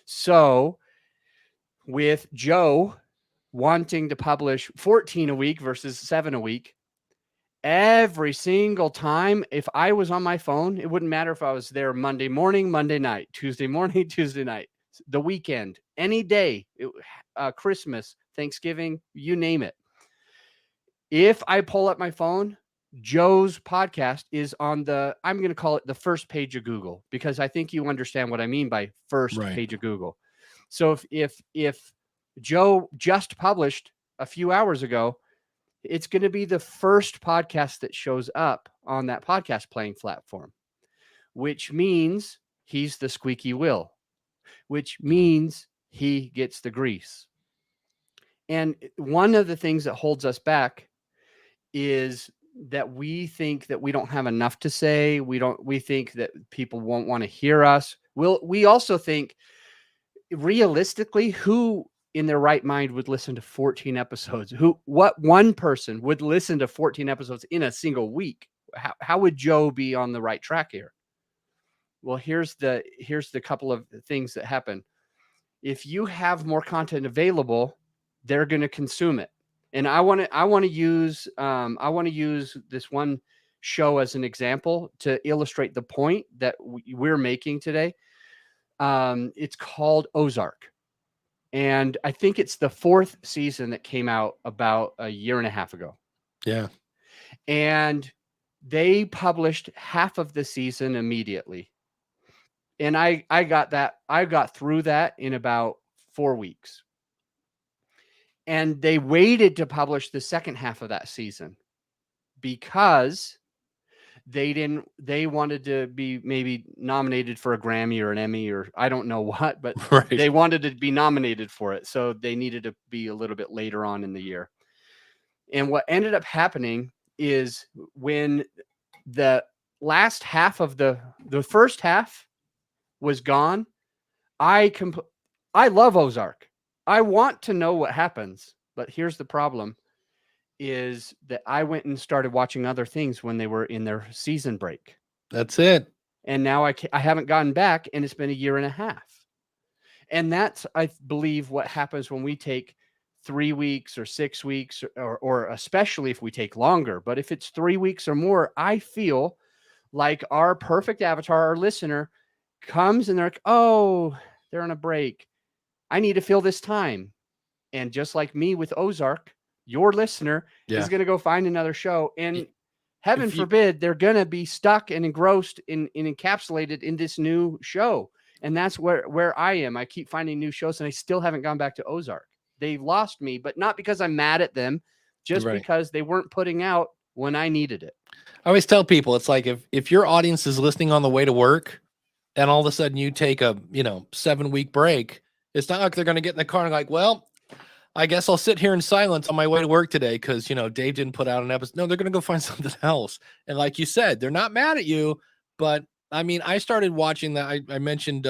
So with Joe wanting to publish 14 a week versus 7 a week, every single time, if I was on my phone, it wouldn't matter if I was there Monday morning, Monday night, Tuesday morning, Tuesday night, the weekend, any day, Christmas, Thanksgiving, you name it. If I pull up my phone, Joe's podcast is on I'm going to call it the first page of Google, because I think you understand what I mean by first page of Google. So if Joe just published a few hours ago, it's going to be the first podcast that shows up on that podcast playing platform, which means he's the squeaky wheel, which means he gets the grease. And one of the things that holds us back is that we think that we don't have enough to say. We think that people won't want to hear us. We also think, realistically, who in their right mind would listen to 14 episodes? What one person would listen to 14 episodes in a single week? How would Joe be on the right track here? Well, here's the couple of things that happen. If you have more content available, they're going to consume it. And I want to use this one show as an example to illustrate the point that we're making today. It's called Ozark. And I think it's the 4th season that came out about a year and a half ago. Yeah. And they published half of the season immediately. And I got through that in about 4 weeks. And they waited to publish the second half of that season because they wanted to be maybe nominated for a Grammy or an Emmy or I don't know what, but they wanted to be nominated for it. So they needed to be a little bit later on in the year. And what ended up happening is when the last half of the first half was gone, I love Ozark. I want to know what happens, but here's the problem. Is that I went and started watching other things when they were in their season break. That's it. And now I haven't gotten back, and it's been a year and a half. And that's, I believe, what happens when we take 3 weeks or 6 weeks, or especially if we take longer. But if it's 3 weeks or more, I feel like our perfect avatar, our listener, comes and they're like, oh, they're on a break. I need to fill this time. And just like me with Ozark, your listener is going to go find another show. And heaven forbid, they're going to be stuck and engrossed and encapsulated in this new show. And that's where I am. I keep finding new shows, and I still haven't gone back to Ozark. They lost me, but not because I'm mad at them, just because they weren't putting out when I needed it. I always tell people, it's like if your audience is listening on the way to work and all of a sudden you take a 7-week break, it's not like they're going to get in the car and like, well, I guess I'll sit here in silence on my way to work today because, Dave didn't put out an episode. No, they're going to go find something else. And like you said, they're not mad at you. But, I mean, I started watching that. I mentioned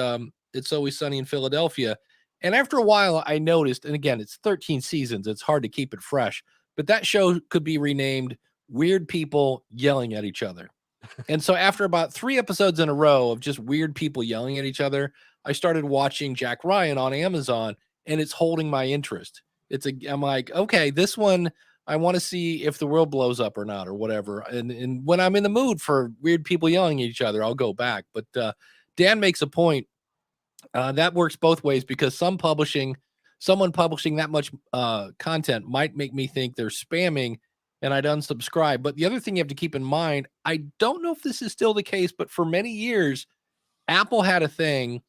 It's Always Sunny in Philadelphia. And after a while, I noticed, and again, it's 13 seasons. It's hard to keep it fresh. But that show could be renamed Weird People Yelling at Each Other. And so after about 3 episodes in a row of just weird people yelling at each other, I started watching Jack Ryan on Amazon, and it's holding my interest. I'm like, okay, this one, I want to see if the world blows up or not or whatever. And when I'm in the mood for weird people yelling at each other, I'll go back. But Dan makes a point. That works both ways, because someone publishing that much content might make me think they're spamming, and I'd unsubscribe. But the other thing you have to keep in mind, I don't know if this is still the case, but for many years, Apple had a thing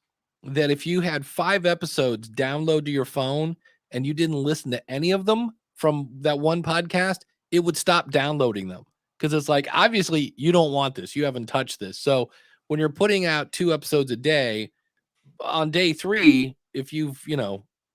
that if you had 5 episodes download to your phone and you didn't listen to any of them from that one podcast, it would stop downloading them. Because it's like, obviously, you don't want this. You haven't touched this. So when you're putting out 2 episodes a day, on day 3, if you've,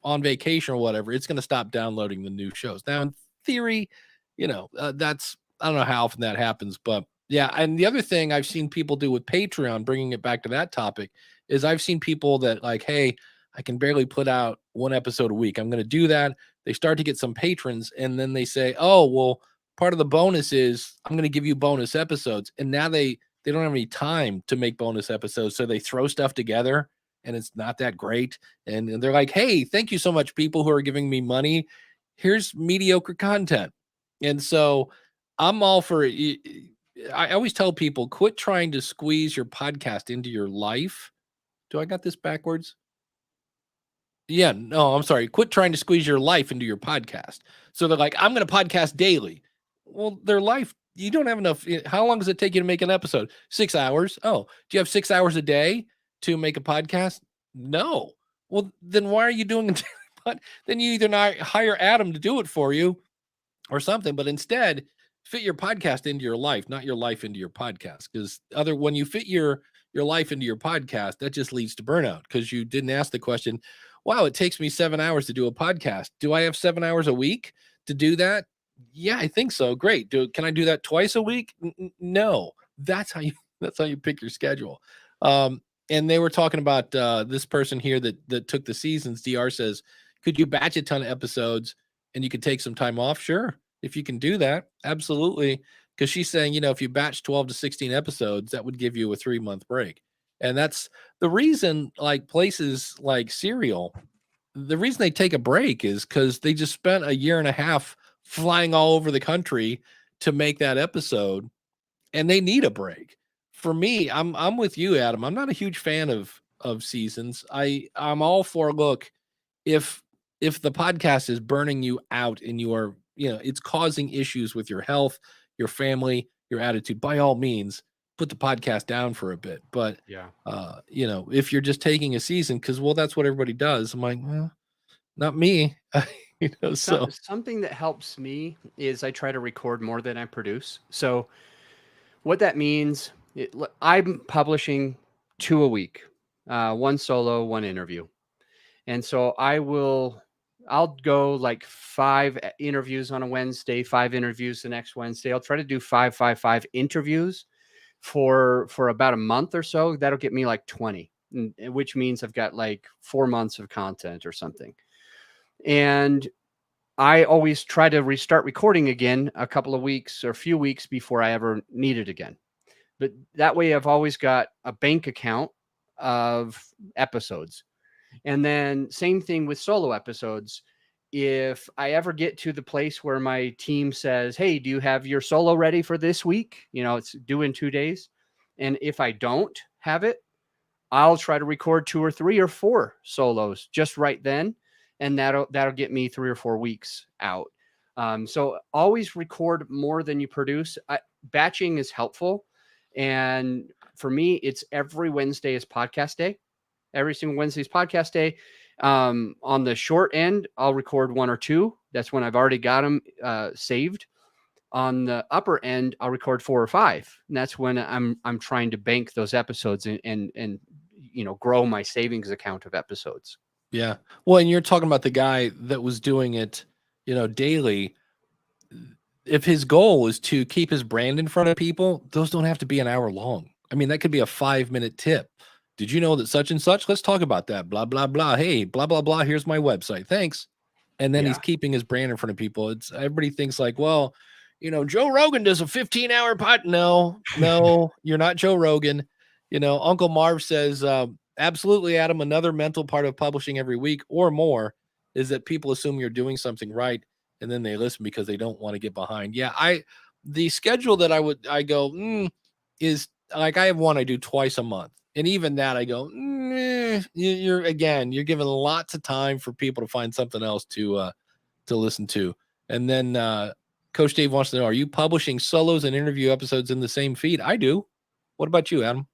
on vacation or whatever, it's going to stop downloading the new shows. Now, in theory, that's, I don't know how often that happens, but Yeah. And the other thing I've seen people do with Patreon, bringing it back to that topic, is I've seen people that like, hey, I can barely put out one episode a week. I'm going to do that. They start to get some patrons, and then they say, oh, well, part of the bonus is I'm going to give you bonus episodes. And now they don't have any time to make bonus episodes. So they throw stuff together and it's not that great. And they're like, hey, thank you so much, people who are giving me money. Here's mediocre content. And so I'm all for it. I always tell people, quit trying to squeeze your podcast into your life. Do I got this backwards? Yeah, no, I'm sorry. Quit trying to squeeze your life into your podcast. So they're like, I'm going to podcast daily. Well, their life, you don't have enough. How long does it take you to make an episode? 6 hours. Oh, do you have 6 hours a day to make a podcast? No. Well, then why are you doing it? Then you either not hire Adam to do it for you or something, but instead fit your podcast into your life, not your life into your podcast. Because when you fit your life into your podcast, that just leads to burnout, because you didn't ask the question, wow, it takes me 7 hours to do a podcast. Do I have 7 hours a week to do that? Yeah, I think so. Great. Can I do that twice a week? No. That's how you pick your schedule. And they were talking about this person here that took the seasons. DR says, could you batch a ton of episodes and you could take some time off? Sure. If you can do that, absolutely. Because she's saying, if you batch 12 to 16 episodes, that would give you a 3-month break. And that's the reason, like places like Serial, the reason they take a break is because they just spent a year and a half flying all over the country to make that episode, and they need a break. For me, I'm with you, Adam. I'm not a huge fan of seasons. I'm all for, look, if the podcast is burning you out and you are, it's causing issues with your health, your family, your attitude, by all means, put the podcast down for a bit. But yeah, if you're just taking a season because, well, that's what everybody does, I'm like, well, not me. So something that helps me is I try to record more than I produce. So what that means, I'm publishing 2 a week, 1 solo, 1 interview. And so I'll go like 5 interviews on a Wednesday, 5 interviews the next Wednesday. I'll try to do 5 interviews for about a month or so. That'll get me like 20, which means I've got like 4 months of content or something. And I always try to restart recording again a couple of weeks or a few weeks before I ever need it again. But that way I've always got a bank account of episodes. And then same thing with solo episodes. If I ever get to the place where my team says, hey, do you have your solo ready for this week? It's due in 2 days. And if I don't have it, I'll try to record 2 or 3 or 4 solos just right then. And that'll get me 3 or 4 weeks out. So always record more than you produce. Batching is helpful. And for me, it's every Wednesday is podcast day. Every single Wednesday is podcast day. On the short end, I'll record 1 or 2. That's when I've already got them saved. On the upper end, I'll record 4 or 5. And that's when I'm trying to bank those episodes and grow my savings account of episodes. Yeah. Well, and you're talking about the guy that was doing it, daily. If his goal is to keep his brand in front of people, those don't have to be an hour long. I mean, that could be a 5-minute tip. Did you know that such and such? Let's talk about that. Blah, blah, blah. Hey, blah, blah, blah. Here's my website. Thanks. And then he's keeping his brand in front of people. Everybody thinks like, well, Joe Rogan does a 15-hour pod. No, you're not Joe Rogan. Uncle Marv says, absolutely, Adam. Another mental part of publishing every week or more is that people assume you're doing something right, and then they listen because they don't want to get behind. Yeah, the schedule that I go is like, I have one I do twice a month, and even that I go, you're giving lots of time for people to find something else to listen to. And then Coach Dave wants to know, are you publishing solos and interview episodes in the same feed? I do. What about you, Adam?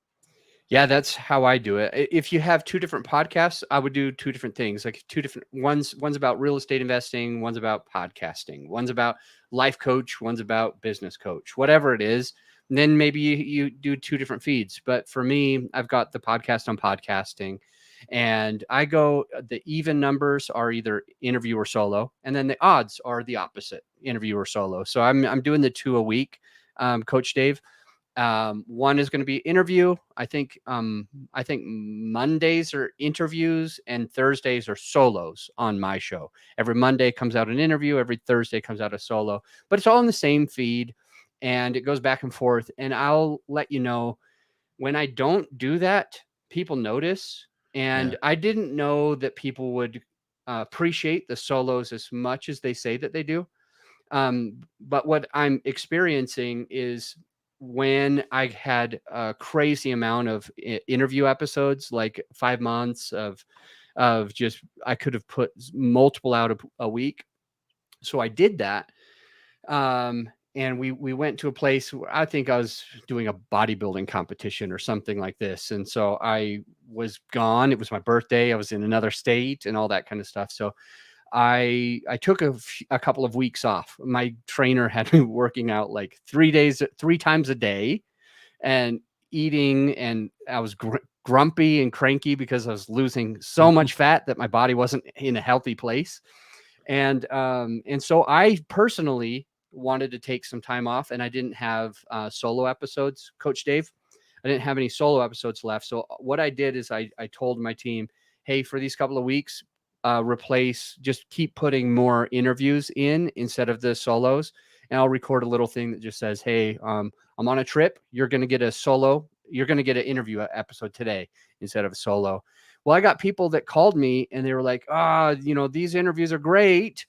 Yeah, that's how I do it. If you have 2 different podcasts, I would do 2 different things. Like 2 different one's about real estate investing, one's about podcasting, one's about life coach, one's about business coach, whatever it is. And then maybe you do 2 different feeds. But for me, I've got the podcast on podcasting, and the even numbers are either interview or solo, and then the odds are the opposite, interview or solo. So I'm doing the 2 a week, Coach Dave. One is going to be interview. I think Mondays are interviews and Thursdays are solos on my show. Every Monday comes out an interview. Every Thursday comes out a solo, but it's all in the same feed and it goes back and forth. And I'll let you know when I don't do that, people notice. And I didn't know that people would appreciate the solos as much as they say that they do. But what I'm experiencing is when I had a crazy amount of interview episodes, like 5 months of just, I could have put multiple out a week. So I did that. And we went to a place where I think I was doing a bodybuilding competition or something like this. And so I was gone. It was my birthday. I was in another state and all that kind of stuff. So I took a couple of weeks off. My trainer had me working out like 3 times a day and eating. And I was grumpy and cranky because I was losing so much fat that my body wasn't in a healthy place. And so I personally wanted to take some time off, and I didn't have solo episodes, Coach Dave. I didn't have any solo episodes left. So what I did is I told my team, hey, for these couple of weeks, just keep putting more interviews in instead of the solos. And I'll record a little thing that just says, hey, I'm on a trip. You're going to get a solo. You're going to get an interview episode today instead of a solo. Well, I got people that called me and they were like, these interviews are great.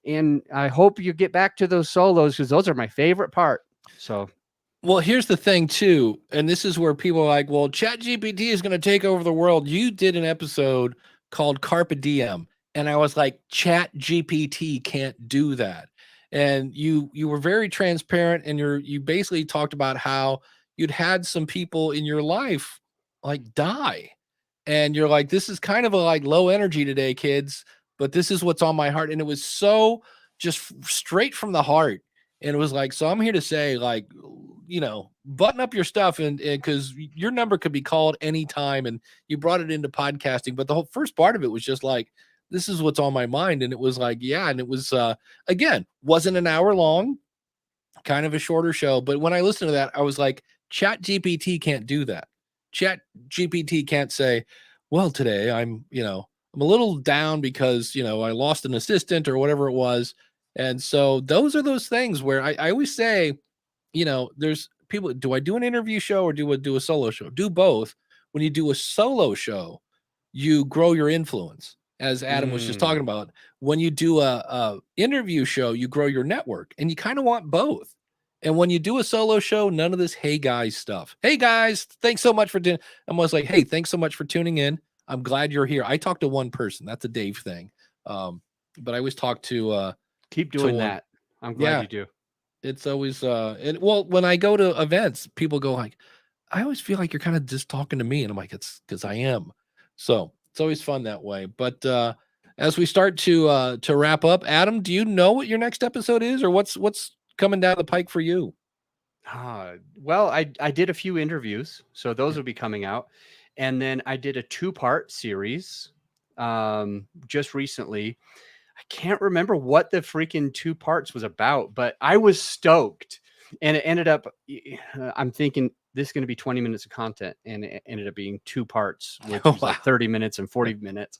And I hope you get back to those solos because those are my favorite part. So, well, here's the thing too. And this is where people are like, well, ChatGPT is going to take over the world. You did an episode called Carpe Diem. And I was like, ChatGPT can't do that. And you were very transparent, and you basically talked about how you'd had some people in your life like die. And you're like, this is kind of a like low energy today, kids, but this is what's on my heart. And it was so just straight from the heart. And it was like, so I'm here to say, like, button up your stuff, and because your number could be called anytime, and you brought it into podcasting. But the whole first part of it was just like, this is what's on my mind. And it was like, yeah. And it was, again, wasn't an hour long, kind of a shorter show. But when I listened to that, I was like, Chat GPT can't do that. Chat GPT can't say, well, today I'm a little down because, I lost an assistant or whatever it was. And so those are those things where I always say, there's people, do I do an interview show or do a solo show? Do both. When you do a solo show, you grow your influence, as Adam was just talking about. When you do a interview show, you grow your network, and you kind of want both. And when you do a solo show, none of this hey guys stuff. Hey guys, thanks so much for doing. I'm always like, hey, thanks so much for tuning in. I'm glad you're here. I talk to one person. That's a Dave thing. But I always talk to keep doing that. I'm glad you do. It's always when I go to events, people go like, I always feel like you're kind of just talking to me. And I'm like, it's because I am. So it's always fun that way. But as we start to wrap up, Adam, do you know what your next episode is, or what's coming down the pike for you? Well, I did a few interviews, so those will be coming out. And then I did a 2-part series just recently. I can't remember what the freaking 2 parts was about, but I was stoked. And it ended up, I'm thinking this is going to be 20 minutes of content, and it ended up being 2 parts, which was like 30 minutes and 40 minutes.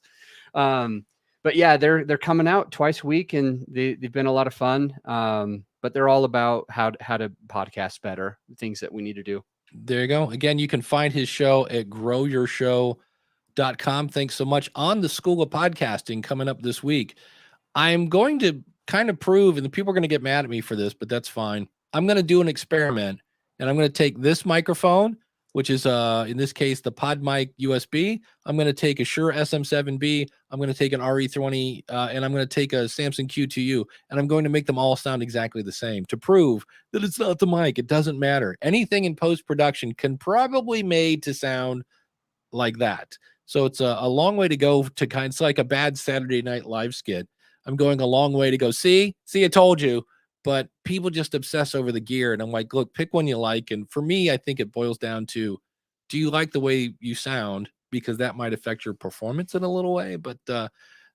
But yeah, they're coming out twice a week, and they've been a lot of fun. But they're all about how to podcast better, things that we need to do. There you go. Again, you can find his show at growyourshow.com. Thanks so much. On the School of Podcasting coming up this week, I'm going to kind of prove, and the people are going to get mad at me for this, but that's fine. I'm going to do an experiment, and I'm going to take this microphone, which is in this case the PodMic USB. I'm going to take a Shure SM7B. I'm going to take an RE20, and I'm going to take a Samsung Q2U, and I'm going to make them all sound exactly the same to prove that it's not the mic. It doesn't matter. Anything in post-production can probably made to sound like that. So it's a long way to go to it's like a bad Saturday Night Live skit. I'm going a long way to go. See, I told you. But people just obsess over the gear. And I'm like, look, pick one you like. And for me, I think it boils down to, do you like the way you sound? Because that might affect your performance in a little way. But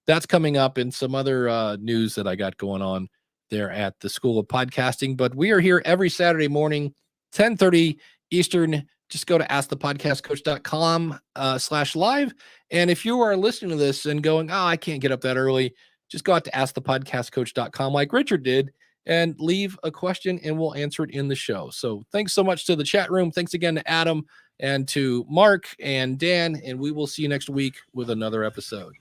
that's coming up in some other news that I got going on there at the School of Podcasting. But we are here every Saturday morning 10:30 Eastern. Just go to askthepodcastcoach.com/live. And if you are listening to this and going, oh, I can't get up that early, just go out to askthepodcastcoach.com like Richard did and leave a question and we'll answer it in the show. So thanks so much to the chat room. Thanks again to Adam and to Mark and Dan. And we will see you next week with another episode.